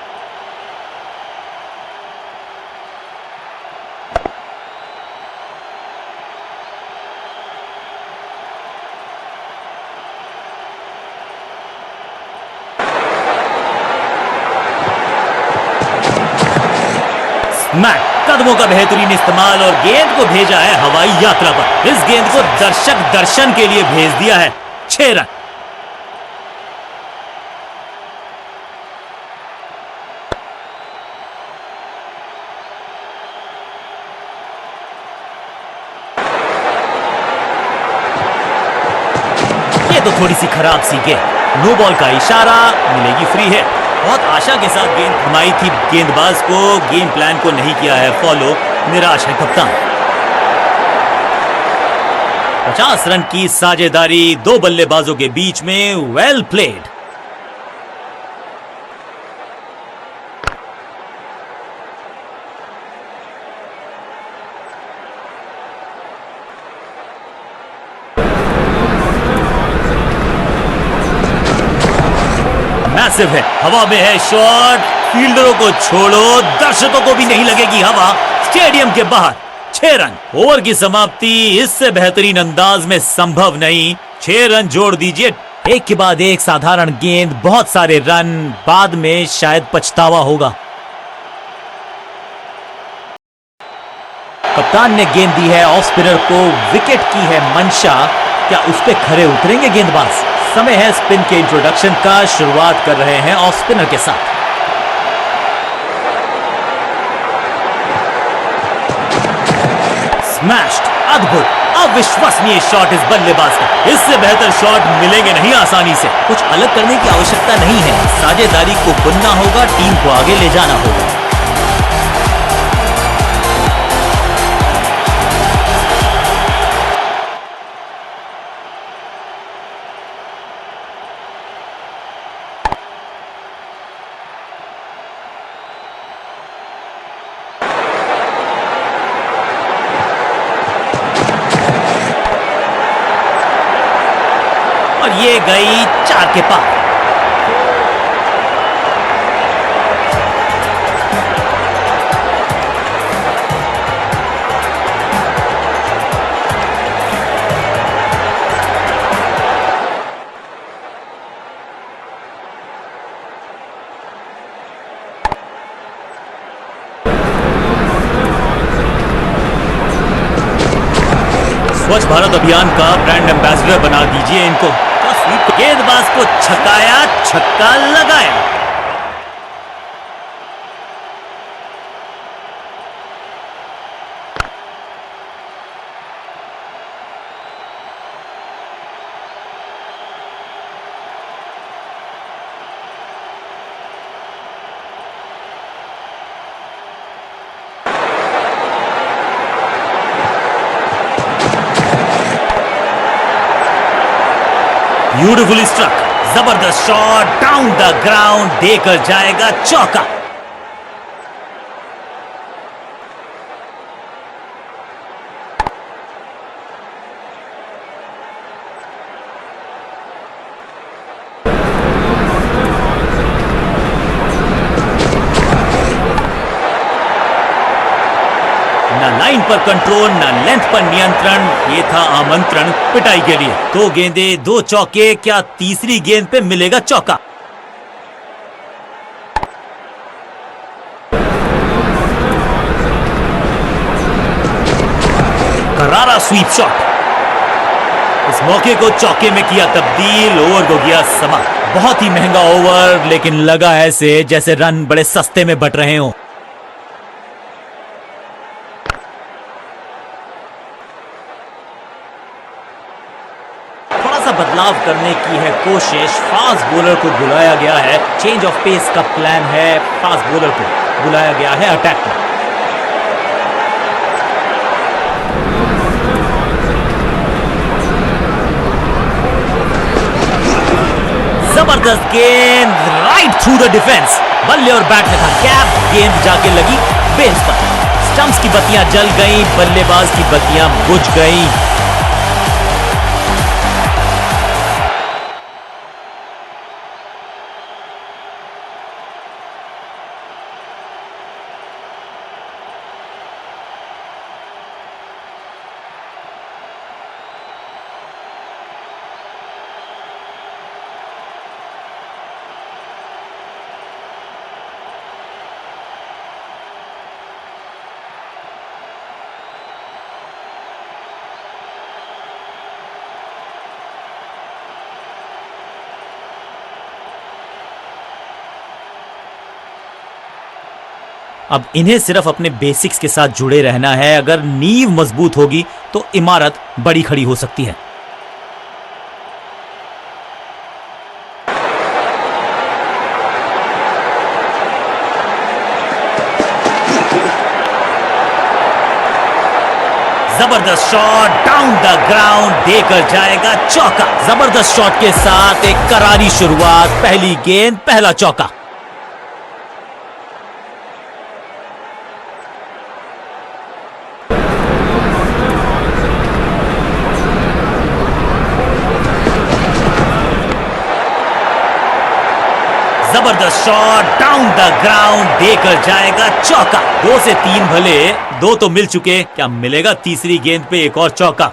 स्मैक, कदमों का बेहतरीन इस्तेमाल और गेंद को भेजा है हवाई यात्रा पर। इस गेंद को दर्शक दर्शन के लिए भेज दिया है। 6 रन। ये तो थोड़ी सी खराब सी गेंद। नो बॉल का इशारा, मिलेगी फ्री है। बहुत आशा के साथ गेंद थमाई थी गेंदबाज को, गेम प्लान को नहीं किया है फॉलो। निराश है कप्तान। 50 रन की साझेदारी दो बल्लेबाजों के बीच में। Well played. मैसिव है, हवा में है शॉट। फील्डरों को छोड़ो, दर्शकों को भी नहीं लगेगी हवा। स्टेडियम के बाहर 6 रन। ओवर की समाप्ति इससे बेहतरीन अंदाज में संभव नहीं। 6 रन जोड़ दीजिए। एक के बाद एक साधारण गेंद, बहुत सारे रन, बाद में शायद पछतावा होगा। कप्तान ने गेंद दी है ऑफ स्पिनर को, विकेट की है मंशा। क्या उस पे खरे उतरेंगे गेंदबाज? समय है स्पिन के इंट्रोडक्शन का। शुरुआत कर रहे हैं ऑफ स्पिनर के साथ। स्मैश्ड, अद्भुत, अविश्वसनीय शॉट इस बल्लेबाज का। इससे बेहतर शॉट मिलेंगे नहीं आसानी से। कुछ अलग करने की आवश्यकता नहीं है, साझेदारी को बुनना होगा, टीम को आगे ले जाना होगा। और ये गई 4 के पार। स्वच्छ भारत अभियान का ब्रांड एम्बेसडर बना दीजिए इनको। गेंदबाज को छकाया, छक्का लगाया। ब्यूटीफुली स्ट्रक, जबरदस्त शॉट, डाउन द ग्राउंड, देकर जाएगा चौका। ना लाइन पर कंट्रोल, ना लेंथ पर नियंत्रण। ये था आमंत्रण पिटाई के लिए। 2 गेंदे 2 चौके, क्या तीसरी गेंद पे मिलेगा चौका? करारा स्वीप शॉट, इस मौके को चौके में किया तब्दील। ओवर को किया समाप्त। बहुत ही महंगा ओवर, लेकिन लगा ऐसे जैसे रन बड़े सस्ते में बट रहे हों। बदलाव करने की है कोशिश। फास्ट बॉलर को बुलाया गया है, चेंज ऑफ पेस का प्लान है। फास्ट बॉलर को बुलाया गया है अटैक में। जबरदस्त गेंद, राइट थ्रू द डिफेंस। बल्ले और बैट में था गैप, गेंद जाके लगी बेस पर। स्टंप्स की बत्तियां जल गई, बल्लेबाज की बत्तियां बुझ गई। अब इन्हें सिर्फ अपने बेसिक्स के साथ जुड़े रहना है। अगर नींव मजबूत होगी तो इमारत बड़ी खड़ी हो सकती है। जबरदस्त शॉट डाउन द ग्राउंड, देकर जाएगा चौका। जबरदस्त शॉट के साथ एक करारी शुरुआत, पहली गेंद पहला चौका। जबरदस्त शॉट डाउन द ग्राउंड, देकर जाएगा चौका। 2 से 3 भले, 2 तो मिल चुके, क्या मिलेगा तीसरी गेंद पे एक और चौका?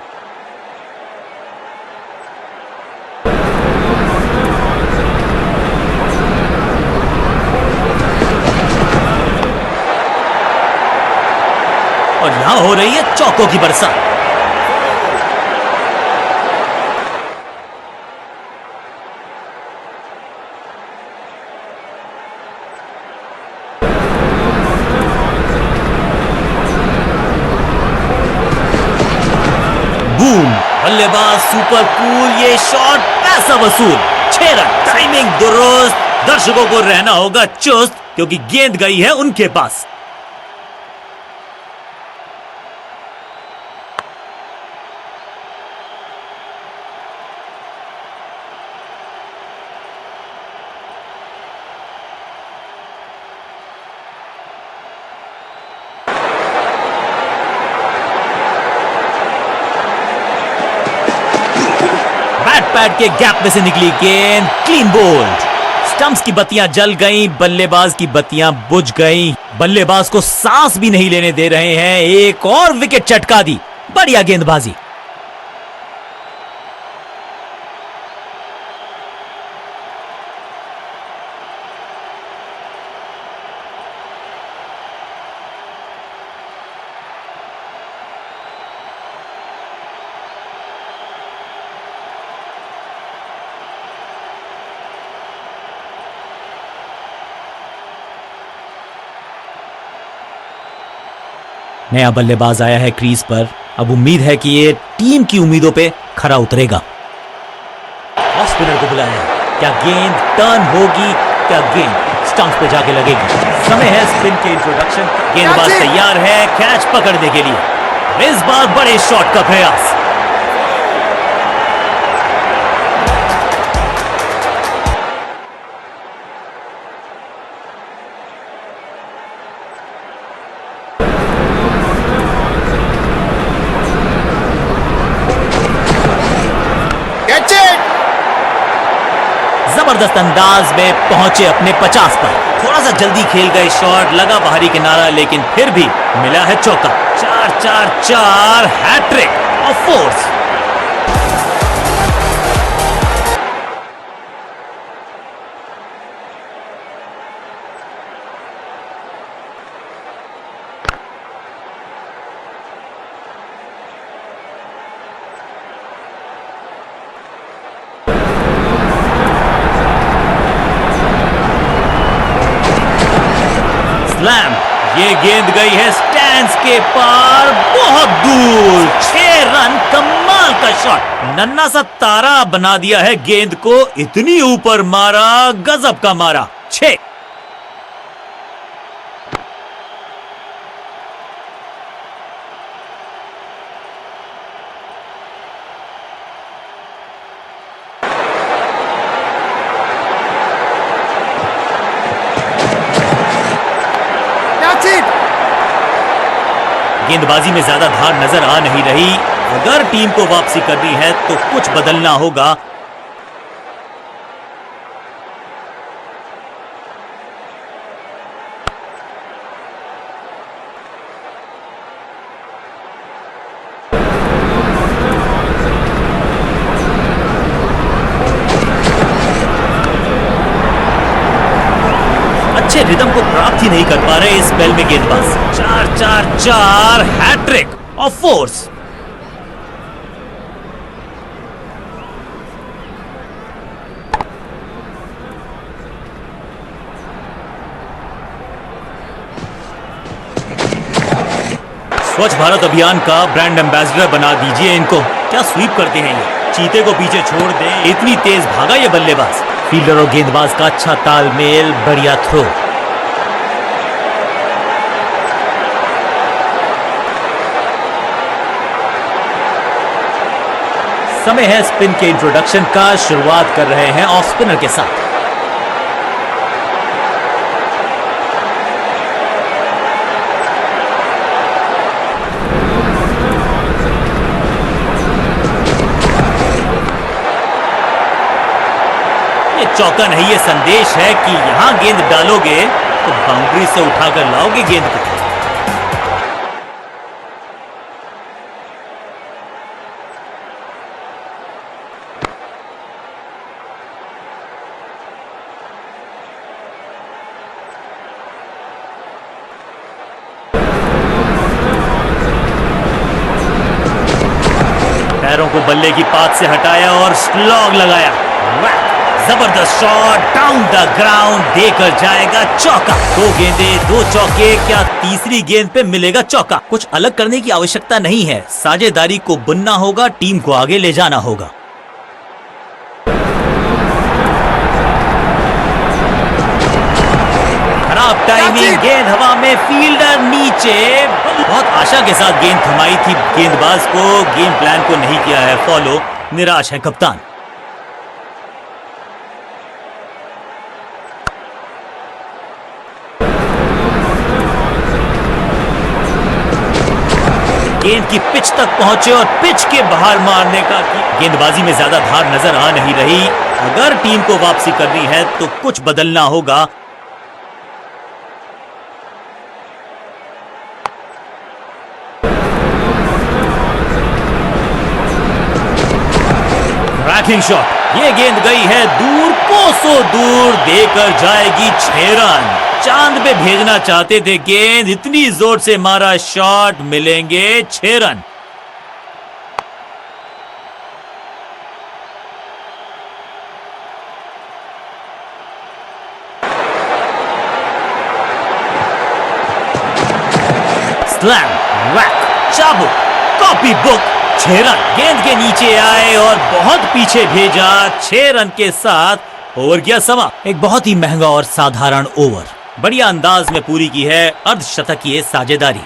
और यहां हो रही है चौकों की बरसात। बल्लेबाज सुपर कूल, ये शॉट पैसा वसूल। 6 रन, टाइमिंग दुरुस्त। दर्शकों को रहना होगा चुस्त क्योंकि गेंद गई है उनके पास। पैड के गैप में से निकली गेंद, क्लीन बोल्ड। स्टंप्स की बत्तियां जल गईं, बल्लेबाज की बत्तियां बुझ गईं। बल्लेबाज को सांस भी नहीं लेने दे रहे हैं। एक और विकेट चटका दी, बढ़िया गेंदबाजी। नया बल्लेबाज आया है क्रीज पर। अब उम्मीद है कि ये टीम की उम्मीदों पे खरा उतरेगा। ऑफ स्पिनर को बुलाया है। क्या गेंद टर्न होगी? क्या गेंद स्टंप पे जाके लगेगी? समय है स्पिन के इंट्रोडक्शन। गेंदबाज तैयार है कैच पकड़ने के लिए। इस बार बड़े शॉट का प्रयास। जबरदस्त अंदाज में पहुंचे अपने 50 पर। थोड़ा सा जल्दी खेल गए शॉट, लगा बाहरी किनारा, लेकिन फिर भी मिला है चौका। 4-4-4 हैट्रिक ऑफ फोर्स। स्लैम, ये गेंद गई है स्टैंड्स के पार, बहुत दूर। 6 रन, कमाल का शॉट। नन्ना सा तारा बना दिया है गेंद को, इतनी ऊपर मारा, गजब का मारा। 6। गेंदबाजी में ज्यादा धार नजर आ नहीं रही। अगर टीम को वापसी करनी है तो कुछ बदलना होगा। अच्छे रिदम को प्राप्त ही नहीं कर पा रहे इस स्पेल में गेंदबाज। 4-4-4 हैट्रिक ऑफ फोर्स। स्वच्छ भारत अभियान का ब्रांड एम्बेसडर बना दीजिए इनको। क्या स्वीप करते हैं ये, चीते को पीछे छोड़ दे, इतनी तेज भागा ये बल्लेबाज। फील्डर और गेंदबाज का अच्छा तालमेल, बढ़िया थ्रो। समय है स्पिन के इंट्रोडक्शन का। शुरुआत कर रहे हैं ऑफ स्पिनर के साथ। ये चौका नहीं, ये संदेश है कि यहां गेंद डालोगे तो बाउंड्री से उठाकर लाओगे गेंद को। पैरों को बल्ले की पात से हटाया और स्लॉग लगाया। जबरदस्त शॉट, डाउन द ग्राउंड, देकर जाएगा चौका। 2 गेंदे 2 चौके, क्या तीसरी गेंद पे मिलेगा चौका? कुछ अलग करने की आवश्यकता नहीं है, साझेदारी को बुनना होगा, टीम को आगे ले जाना होगा। खराब टाइमिंग, गेंद हवा में, फील्डर नीचे। बहुत आशा के साथ गेंद थमाई थी गेंदबाज को, गेम प्लान को नहीं किया है फॉलो, निराश है कप्तान। गेंद की पिच तक पहुंचे और पिच के बाहर मारने का गेंदबाजी में ज्यादा धार नजर आ नहीं रही। अगर टीम को वापसी करनी है तो कुछ बदलना होगा। रैकिंग शॉट, ये गेंद गई है दूर, कोसों दूर, देकर जाएगी 6 रन। चांद पे भेजना चाहते थे गेंद, इतनी जोर से मारा शॉट, मिलेंगे 6 रन। स्लैम, वैक, चाबुक, कॉपी बुक, 6 रन। गेंद के नीचे आए और बहुत पीछे भेजा, 6 रन के साथ ओवर गया समा। एक बहुत ही महंगा और साधारण ओवर, बढ़िया अंदाज में पूरी की है अर्धशतकीय साझेदारी।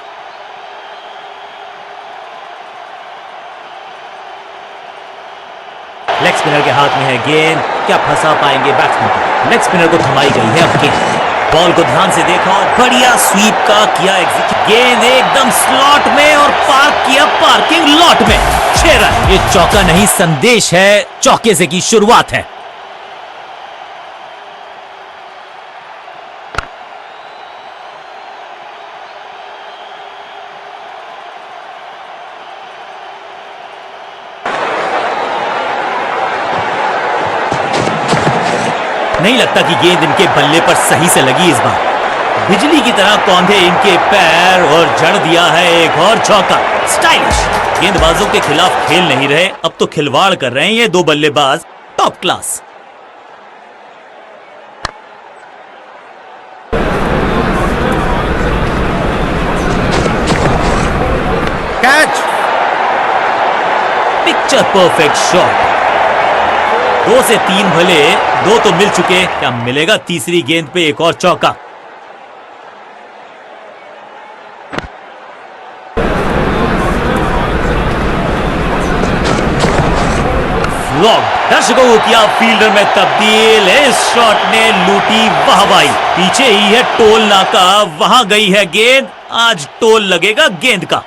लेग स्पिनर के हाथ में है गेंद, क्या फंसा पाएंगे बैट्समैन को? लेग स्पिनर को थमाई गई है अब गेंद। बॉल को ध्यान से देखा और बढ़िया स्वीप का किया एग्जीक्यूट। गेंद एकदम स्लॉट में और पार्क किया पार्किंग लॉट में। 6 रन। ये चौका नहीं, संदेश है चौके से की शुरुआत है। नहीं लगता कि गेंद इनके बल्ले पर सही से लगी इस बार। बिजली की तरह कौंधे इनके पैर और जड़ दिया है एक और चौका। स्टाइलिश। गेंदबाजों के खिलाफ खेल नहीं रहे, अब तो खिलवाड़ कर रहे हैं ये 2 बल्लेबाज, top class. Catch. Picture perfect shot. 2 से 3 भले, 2 तो मिल चुके, क्या मिलेगा तीसरी गेंद पे एक और चौका? दर्शकों को किया फील्डर में तब्दील, इस शॉट ने लूटी वाहवाही। पीछे ही है टोल नाका, वहां गई है गेंद, आज टोल लगेगा गेंद का।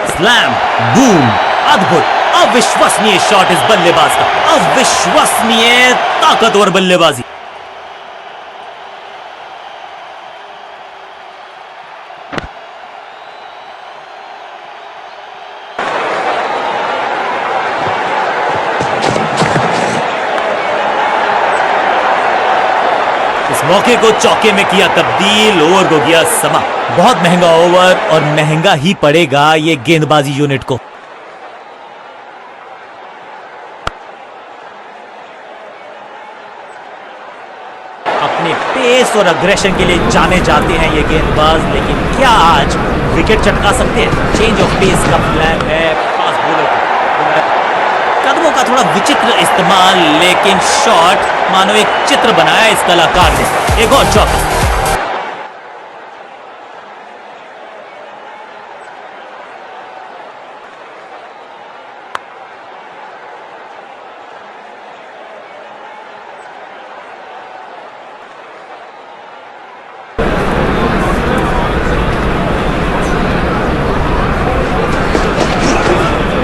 स्लैम, बूम, अद्भुत, अविश्वसनीय शॉट इस बल्लेबाज का, अविश्वसनीय ताकतवर बल्लेबाजी। इस मौके को चौके में किया तब्दील, ओवर को गया समा। बहुत महंगा ओवर और महंगा ही पड़ेगा ये गेंदबाजी यूनिट को। और अग्रेशन के लिए जाने जाते हैं ये गेंदबाज, लेकिन क्या आज विकेट चटका सकते हैं? चेंज ऑफ पेस का प्लान है फास्ट बॉलर को। कदमों का थोड़ा विचित्र इस्तेमाल, लेकिन शॉट मानो एक चित्र बनाया इस कलाकार ने। एक और चौका।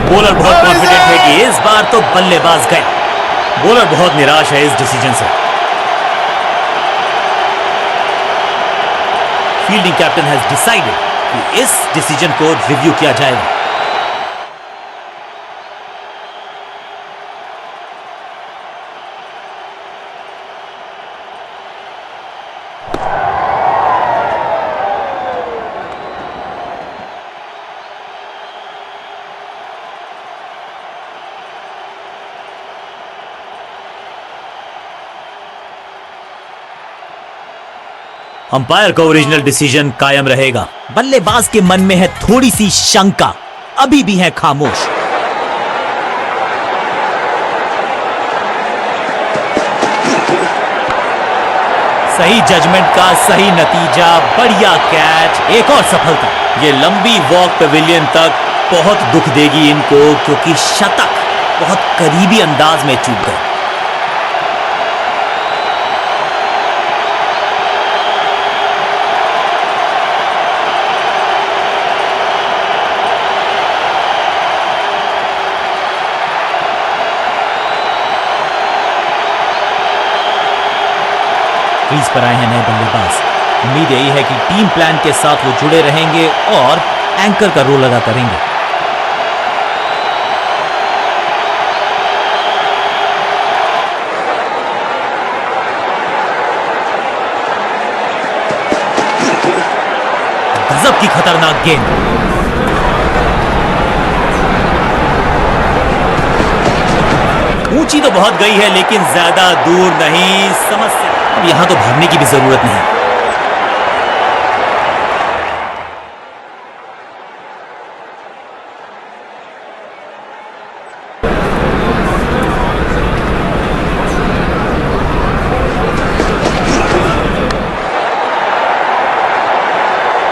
बॉलर बहुत कॉन्फिडेंट है कि इस बार तो बल्लेबाज गए। बॉलर बहुत निराश है इस डिसीजन से। फील्डिंग कैप्टन हैज डिसाइडेड कि इस डिसीजन को रिव्यू किया जाएगा। अंपायर का ओरिजिनल डिसीजन कायम रहेगा। बल्लेबाज के मन में है थोड़ी सी शंका, अभी भी है खामोश। सही जजमेंट का सही नतीजा, बढ़िया कैच, एक और सफलता। ये लंबी वॉक पवेलियन तक बहुत दुख देगी इनको, क्योंकि शतक बहुत करीबी अंदाज में चूक गए। क्रीज पर आए हैं नए बल्लेबाज। उम्मीद यही है कि टीम प्लान के साथ वो जुड़े रहेंगे और एंकर का रोल अदा करेंगे। गजब की खतरनाक गेंद। ऊंची तो बहुत गई है, लेकिन ज्यादा दूर नहीं। समस्या अब यहां तो भागने की भी जरूरत नहीं।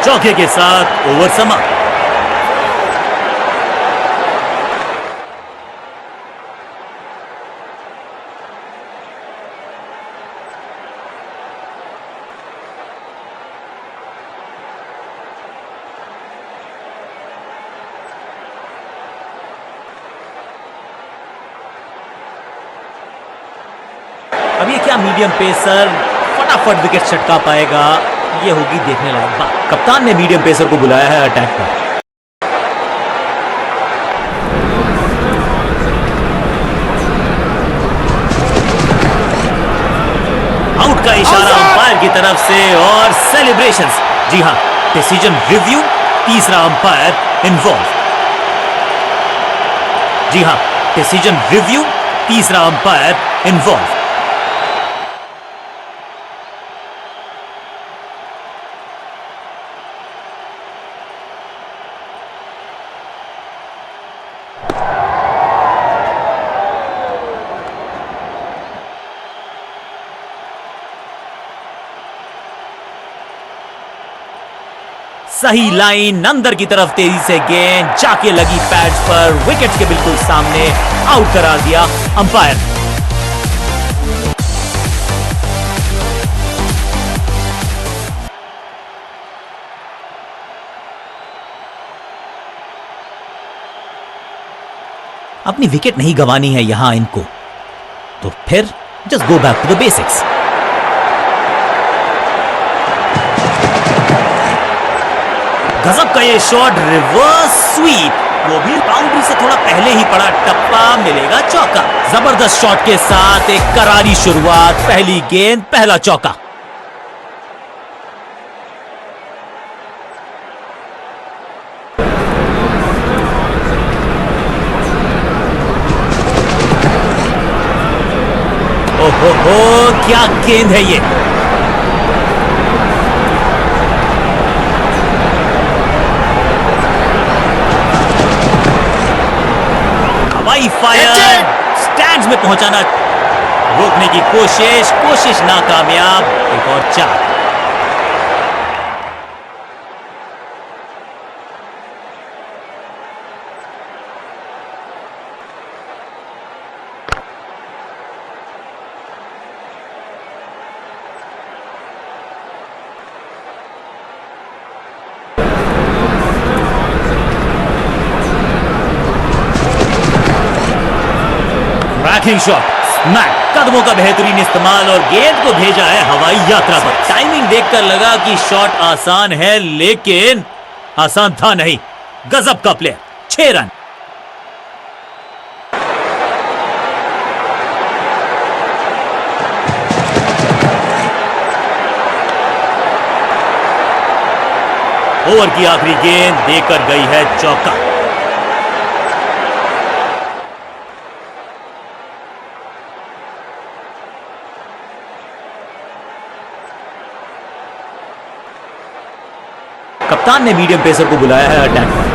चौके के साथ ओवर समाप्त। अब ये क्या मीडियम पेसर फटाफट विकेट चटका पाएगा, ये होगी देखने लायक बात। कप्तान ने मीडियम पेसर को बुलाया है अटैक पर। आउट का इशारा अंपायर की तरफ से और सेलिब्रेशंस। जी हां, डिसीजन रिव्यू, तीसरा अंपायर इन्वॉल्व। जी हां, डिसीजन रिव्यू, तीसरा अंपायर इन्वॉल्व। सही लाइन, अंदर की तरफ तेजी से गेंद जाके लगी पैड्स पर, विकेट के बिल्कुल सामने, आउट करा दिया अंपायर। अपनी विकेट नहीं गंवानी है यहां इनको, तो फिर just go back to the basics. गजब का ये शॉट, रिवर्स स्वीप, वो भी बाउंड्री से थोड़ा पहले ही पड़ा टप्पा, मिलेगा चौका। जबरदस्त शॉट के साथ एक करारी शुरुआत, पहली गेंद पहला चौका। ओहो, क्या गेंद है ये। फायर, स्टैंड्स में पहुंचाना, रोकने की कोशिश नाकामयाब। एक और 4। ट्रैकिंग शॉट, स्मैक, कदमों का बेहतरीन इस्तेमाल और गेंद को भेजा है हवाई यात्रा पर। टाइमिंग देखकर लगा कि शॉट आसान है, लेकिन आसान था नहीं। गजब का प्लेयर। 6 रन। ओवर की आखिरी गेंद देकर गई है चौका। कप्तान ने मीडियम पेसर को बुलाया है अटैक पर।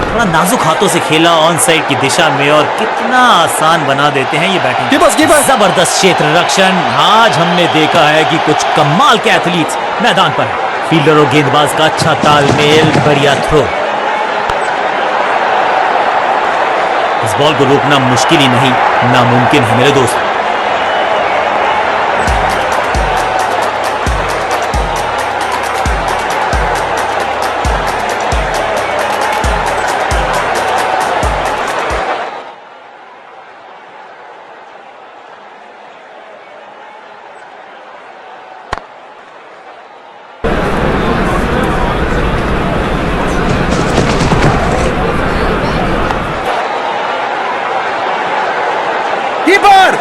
थोड़ा नाजुक हाथों से खेला ऑन साइड की दिशा में और कितना आसान बना देते हैं ये बैटिंग। जबरदस्त क्षेत्र रक्षण। आज हमने देखा है कि कुछ कमाल के एथलीट्स मैदान पर हैं। फील्डर और गेंदबाज का अच्छा तालमेल, बढ़िया थ्रो। इस बॉल को रोकना मुश्किल ही नहीं, नामुमकिन है मेरे दोस्त। कीपर,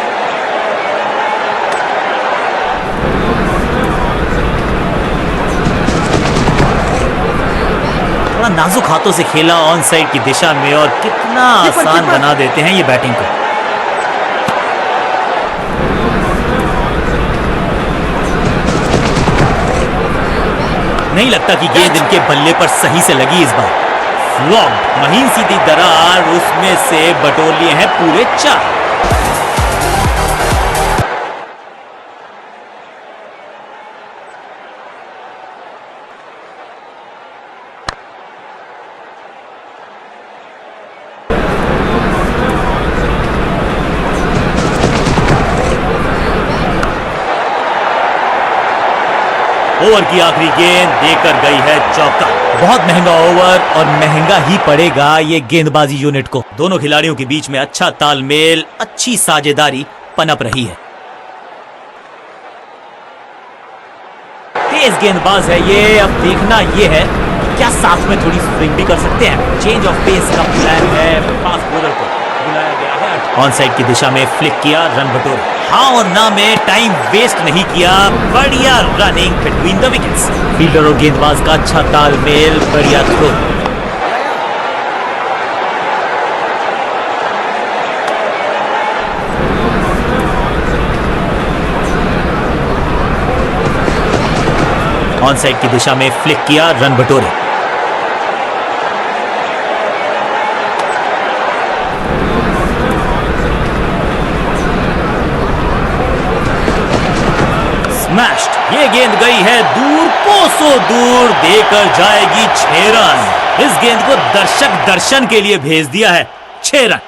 थोड़ा नाजुक हाथों से खेला ऑन साइड की दिशा में और कितना आसान बना देते हैं ये बैटिंग को। नहीं लगता कि गेंद इनके बल्ले पर सही से लगी इस बार। फ्लॉप, महीन सीधी दरार, उसमें से बटोर लिए हैं पूरे 4। ओवर की आखिरी गेंद देकर गई है चौका। बहुत महंगा ओवर और महंगा ही पड़ेगा ये गेंदबाजी यूनिट को। दोनों खिलाड़ियों के बीच में अच्छा तालमेल, अच्छी साझेदारी पनप रही है। तेज गेंदबाज है ये। अब देखना ये है कि क्या साथ में थोड़ी स्विंग भी कर सकते हैं। चेंज ऑफ पेस का प्लान है। फास्ट बॉलर को बुलाया गया है। ऑन साइड की दिशा में फ्लिक किया, रन बटोरे। हाँ और ना में टाइम वेस्ट नहीं किया। बढ़िया running between the wickets. Fielder और गेंदबाज का अच्छा तालमेल, बढ़िया थ्रो। ऑन साइड की दिशा में फ्लिक किया, रन बटोरे। स्मैश्ड, ये गेंद गई है दूर, कोसों दूर, देकर जाएगी 6 रन। इस गेंद को दर्शक दर्शन के लिए भेज दिया है। 6 रन।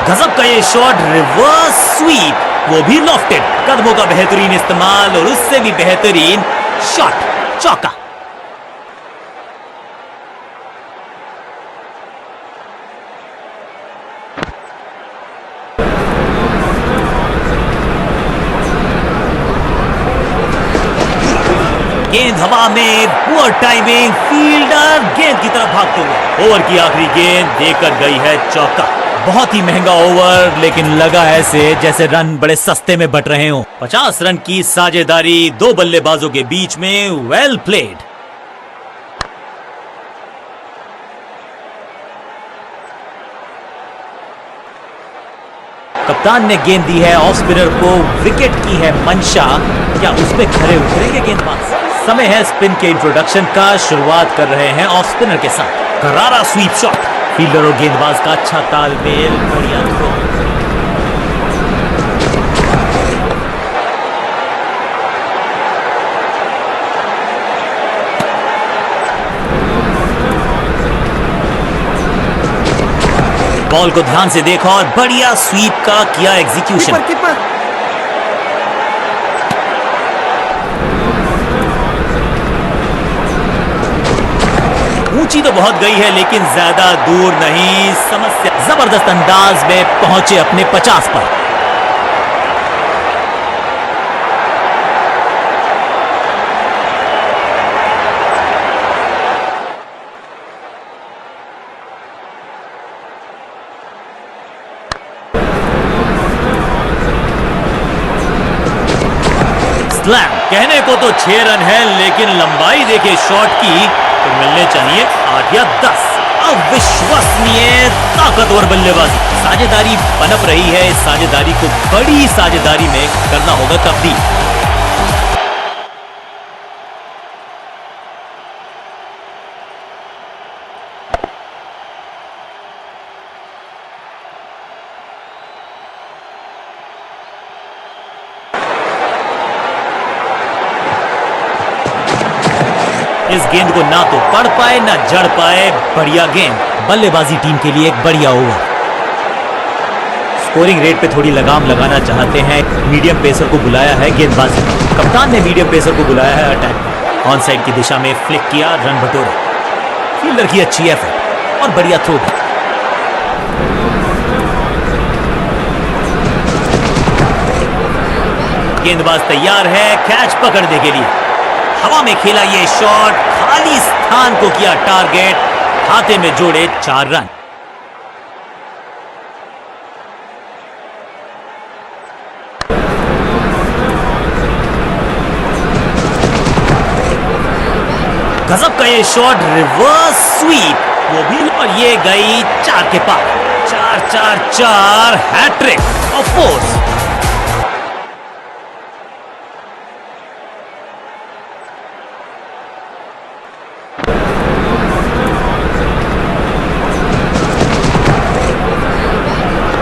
गजब का ये शॉट, रिवर्स स्वीप, वो भी लॉफ्टेड। कदमों का बेहतरीन इस्तेमाल और उससे भी बेहतरीन शॉट, चौका। गेंद हवा में, पुअर टाइमिंग, फील्डर गेंद की तरफ भागते हुए। ओवर की आखिरी गेंद देकर गई है चौका। बहुत ही महंगा ओवर, लेकिन लगा ऐसे जैसे रन बड़े सस्ते में बट रहे हो। 50 रन की साझेदारी दो बल्लेबाजों के बीच में, वेल प्लेड। कप्तान ने गेंद दी है ऑफ स्पिनर को, विकेट की है मंशा, क्या उसमें खरे उतरेंगे गेंदबाज? समय है स्पिन के इंट्रोडक्शन का, शुरुआत कर रहे हैं ऑफ स्पिनर के साथ। करारा स्वीप शॉट, फील्डर और गेंदबाज का अच्छा तालमेल, बढ़िया थ्रो। बॉल को ध्यान से देखा और बढ़िया स्वीप का किया एग्जीक्यूशन। कीपर कीपर ऊंची तो बहुत गई है लेकिन ज्यादा दूर नहीं, समस्या जबरदस्त अंदाज में पहुंचे अपने 50 पर। स्लैम, कहने को तो 6 रन है लेकिन लंबाई देखे शॉट की तो मिलने चाहिए 8 या 10। अविश्वसनीय ताकतवर बल्लेबाजी, साझेदारी पनप रही है, इस साझेदारी को बड़ी साझेदारी में करना होगा तब्दील। इस गेंद को ना तो पढ़ पाए ना जड़ पाए, बढ़िया गेंद। बल्लेबाजी टीम के लिए एक बढ़िया ओवर। स्कोरिंग रेट पे थोड़ी लगाम लगाना चाहते हैं, मीडियम पेसर को बुलाया है गेंदबाजी। कप्तान ने मीडियम पेसर को बुलाया है अटैक। ऑन साइड की दिशा में फ्लिक किया, रन बटोरे। फील्डर की अच्छी एफर्ट और बढ़िया थ्रो भी। गेंदबाज तैयार है कैच पकड़ने के लिए। हवा में खेला ये शॉट, खाली स्थान को किया टारगेट, खाते में जोड़े 4 रन। गजब का ये शॉट, रिवर्स स्वीप, वो भी, और ये गई 4 के पार। 4-4-4 हैट्रिक ऑफ फोर्स।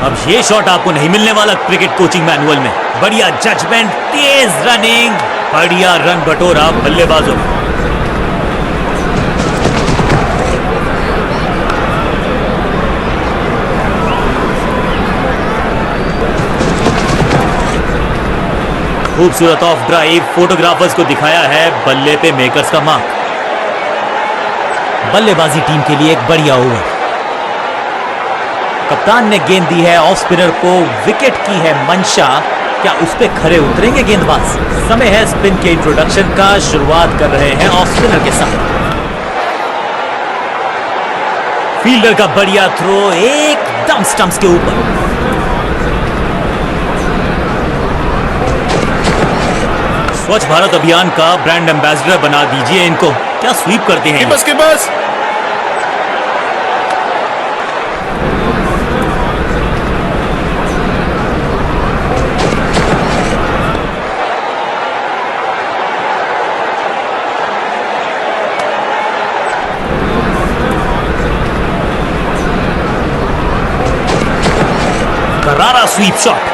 अब ये शॉट आपको नहीं मिलने वाला क्रिकेट कोचिंग मैनुअल में। बढ़िया जजमेंट, तेज रनिंग, बढ़िया रन बटोरा बल्लेबाजों ने। खूबसूरत ऑफ ड्राइव, फोटोग्राफर्स को दिखाया है बल्ले पे मेकर्स का मार्क। बल्लेबाजी टीम के लिए एक बढ़िया ओवर। कप्तान ने गेंद दी है ऑफ स्पिनर को, विकेट की है मंशा, क्या उस पे खरे उतरेंगे गेंदबाज? समय है स्पिन के इंट्रोडक्शन का, शुरुआत कर रहे हैं ऑफ स्पिनर के साथ। फील्डर का बढ़िया थ्रो, एकदम स्टंप्स के ऊपर। स्वच्छ भारत अभियान का ब्रांड एम्बेसडर बना दीजिए इनको। क्या स्वीप करते हैं? कीपर्स कीपर्स करारा स्वीप शॉट।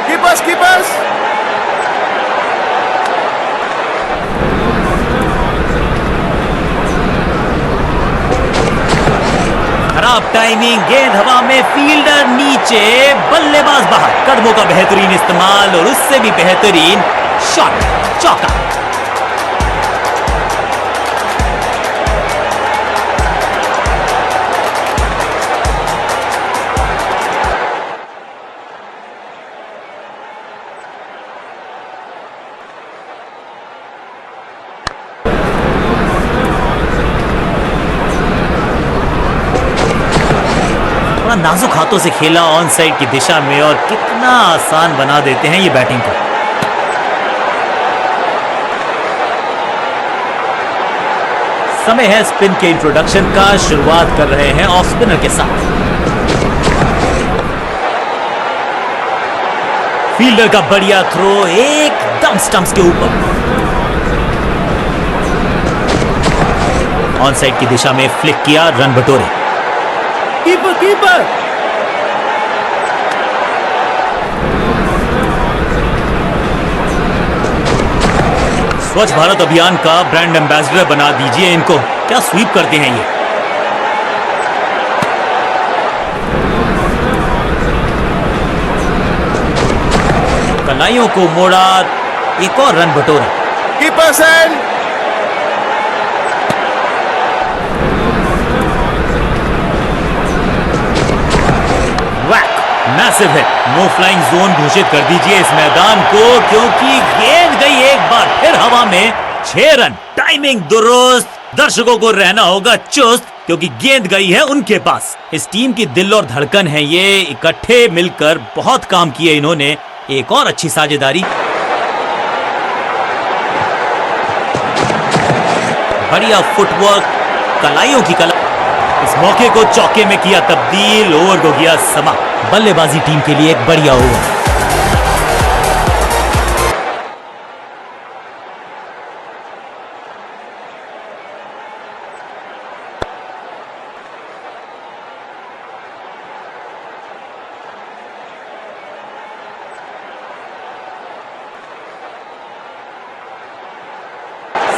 कीपर्स कीपर्स खराब टाइमिंग, गेंद हवा में, फील्डर नीचे, बल्लेबाज बाहर। कदमों का बेहतरीन इस्तेमाल और उससे भी बेहतरीन शॉट, चौका। नाजुक हाथों से खेला ऑन साइड की दिशा में और कितना आसान बना देते हैं ये बैटिंग को। समय है स्पिन के इंट्रोडक्शन का। शुरुआत कर रहे हैं ऑफ स्पिनर के साथ। फील्डर का बढ़िया थ्रो एकदम स्टंप्स के ऊपर। ऑन साइड की दिशा में फ्लिक किया, रन बटोरे। कीपर कीपर स्वच्छ भारत अभियान का ब्रांड एम्बेसडर बना दीजिए इनको। क्या स्वीप करते हैं ये। कलाइयों को मोड़ा, एक और रन बटोरा। Keeper send back, massive hit. No flying zone घोषित कर दीजिए इस मैदान को, क्योंकि गेंद गई एक बार फिर हवा में। 6 रन। टाइमिंग दुरुस्त। दर्शकों को रहना होगा चुस्त, क्योंकि गेंद गई है उनके पास। इस टीम की दिल और धड़कन है ये। इकट्ठे मिलकर बहुत काम किए इन्होंने। एक और अच्छी साझेदारी। बढ़िया फुटवर्क, कलाइयों की कला। इस मौके को चौके में किया तब्दील। ओवर को किया समाप्त। बल्लेबाजी टीम के लिए एक बढ़िया ओवर।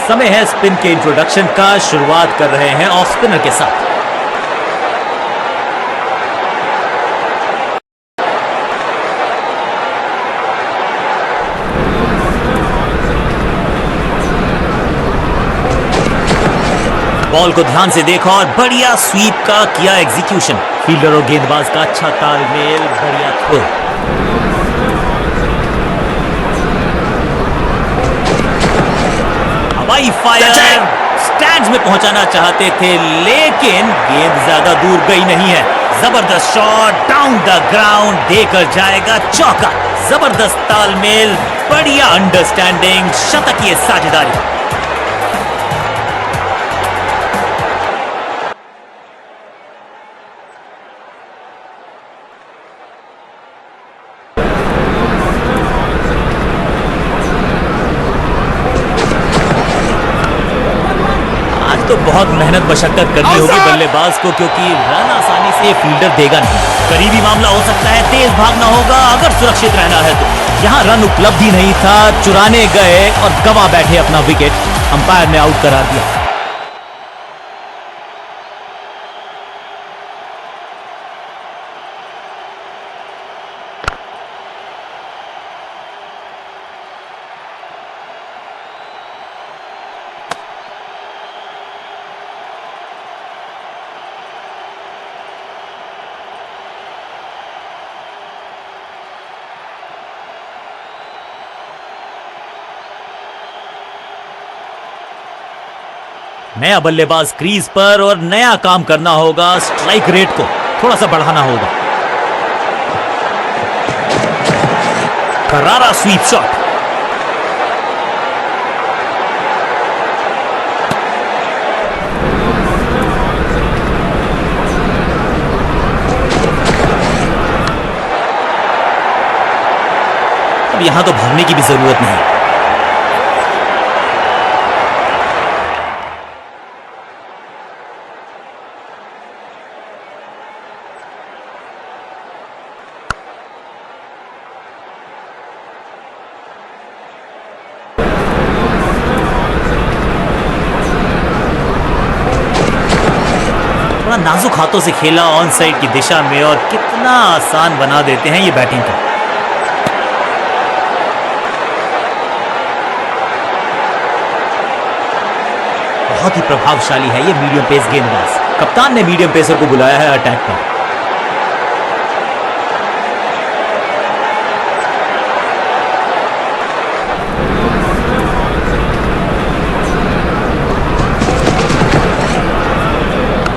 समय है स्पिन के इंट्रोडक्शन का। शुरुआत कर रहे हैं ऑफ स्पिनर के साथ। बॉल को ध्यान से देखा और बढ़िया स्वीप का किया एग्जीक्यूशन। फील्डर और गेंदबाज का अच्छा तालमेल, बढ़िया थ्रो। हवाई फायर, स्टैंड्स में पहुंचाना चाहते थे, लेकिन गेंद ज्यादा दूर गई नहीं है। जबरदस्त शॉट डाउन द ग्राउंड, देकर जाएगा चौका। जबरदस्त तालमेल, बढ़िया अंडरस्टैंडिंग, शतकीय साझेदारी। तो बहुत मेहनत मशक्कत करनी होगी बल्लेबाज को, क्योंकि रन आसानी से फील्डर देगा नहीं। करीबी मामला हो सकता है, तेज भागना होगा अगर सुरक्षित रहना है तो। यहां रन उपलब्ध ही नहीं था, चुराने गए और गवा बैठे अपना विकेट। अंपायर ने आउट करार दिया। नया बल्लेबाज क्रीज पर और नया काम करना होगा। स्ट्राइक रेट को थोड़ा सा बढ़ाना होगा। करारा स्वीप शॉट। अब यहां तो भागने की भी जरूरत नहीं। थोड़ा नाजुक हाथों से खेला ऑन साइड की दिशा में और कितना आसान बना देते हैं ये बैटिंग को। बहुत ही प्रभावशाली है ये मीडियम पेस गेंदबाज। कप्तान ने मीडियम पेसर को बुलाया है अटैक पर।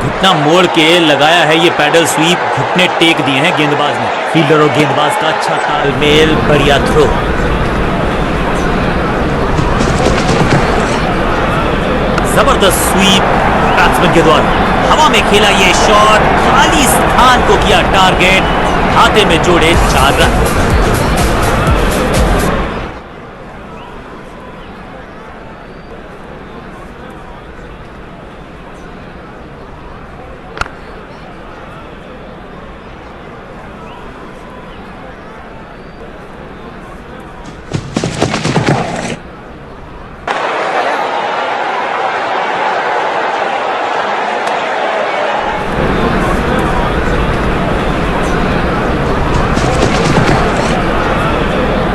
घुटना सीधा मोड़ के लगाया है ये पैडल स्वीप, घुटने टेक दिए हैं गेंदबाज ने। फील्डर और गेंदबाज का अच्छा तालमेल, बढ़िया थ्रो। जबरदस्त स्वीप बैट्समैन के द्वारा, हवा में खेला ये शॉट, खाली स्थान को किया टारगेट, खाते में जोड़े 4 रन।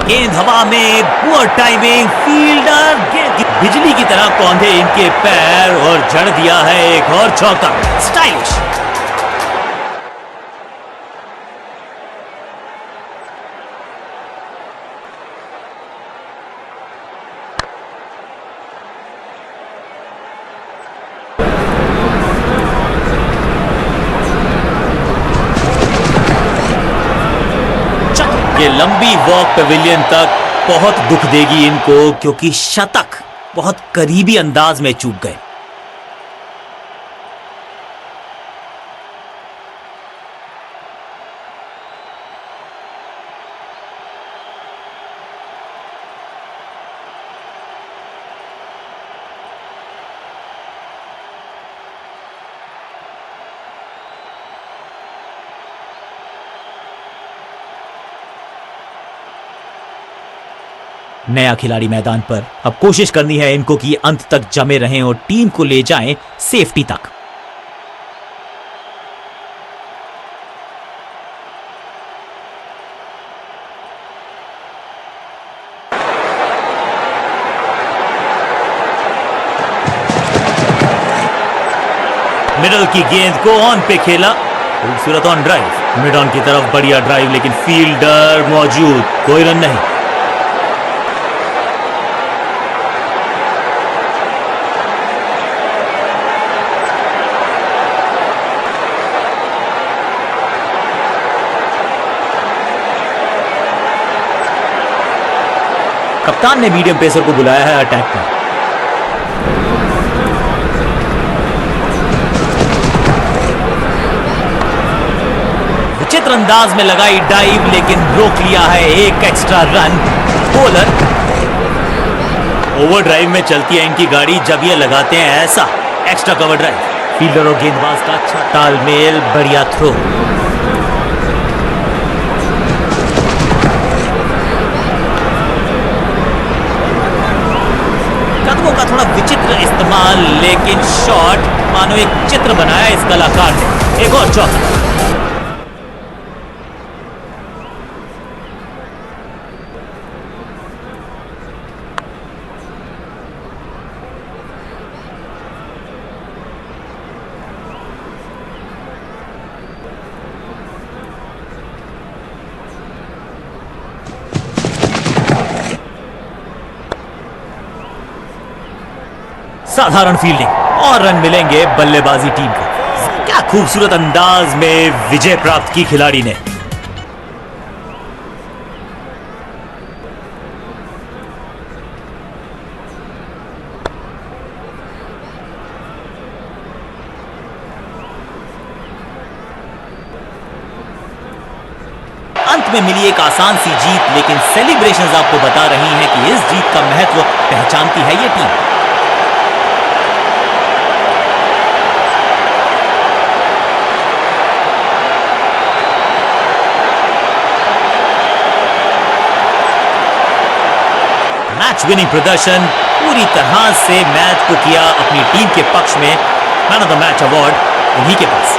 गेंद हवा में, पुअर टाइमिंग, फील्डर गेंद की बिजली की तरह कौंधे इनके पैर और जड़ दिया है एक और चौका। स्टाइलिश। ये लंबी वॉक पवेलियन तक बहुत दुख देगी इनको, क्योंकि शतक बहुत करीबी अंदाज में चूक गए। नया खिलाड़ी मैदान पर, अब कोशिश करनी है इनको कि अंत तक जमे रहें और टीम को ले जाएं सेफ्टी तक। मिडल की गेंद को ऑन पे खेला, खूबसूरत ऑन ड्राइव, मिड ऑन की तरफ बढ़िया ड्राइव, लेकिन फील्डर मौजूद, कोई रन नहीं। कप्तान ने मीडियम पेसर को बुलाया है अटैक पर। विचित्र अंदाज में लगाई डाइव, लेकिन रोक लिया है एक extra run. Bowler over drive में चलती है इनकी गाड़ी जब ये लगाते हैं ऐसा एक्स्ट्रा कवर ड्राइव। फील्डर और गेंदबाज का अच्छा तालमेल, बढ़िया थ्रो। का थोड़ा विचित्र इस्तेमाल, लेकिन शॉट मानो एक चित्र बनाया इस कलाकार ने। एक और चौका। साधारण फील्डिंग और रन मिलेंगे बल्लेबाजी टीम को। क्या खूबसूरत अंदाज में विजय प्राप्त की खिलाड़ी ने। अंत में मिली एक आसान सी जीत, लेकिन सेलिब्रेशंस आपको बता रही हैं कि इस जीत का महत्व पहचानती है ये टीम। मैच विनिंग प्रदर्शन, पूरी तरह से मैच को किया अपनी टीम के पक्ष में। Man of the match award उन्हीं के पास।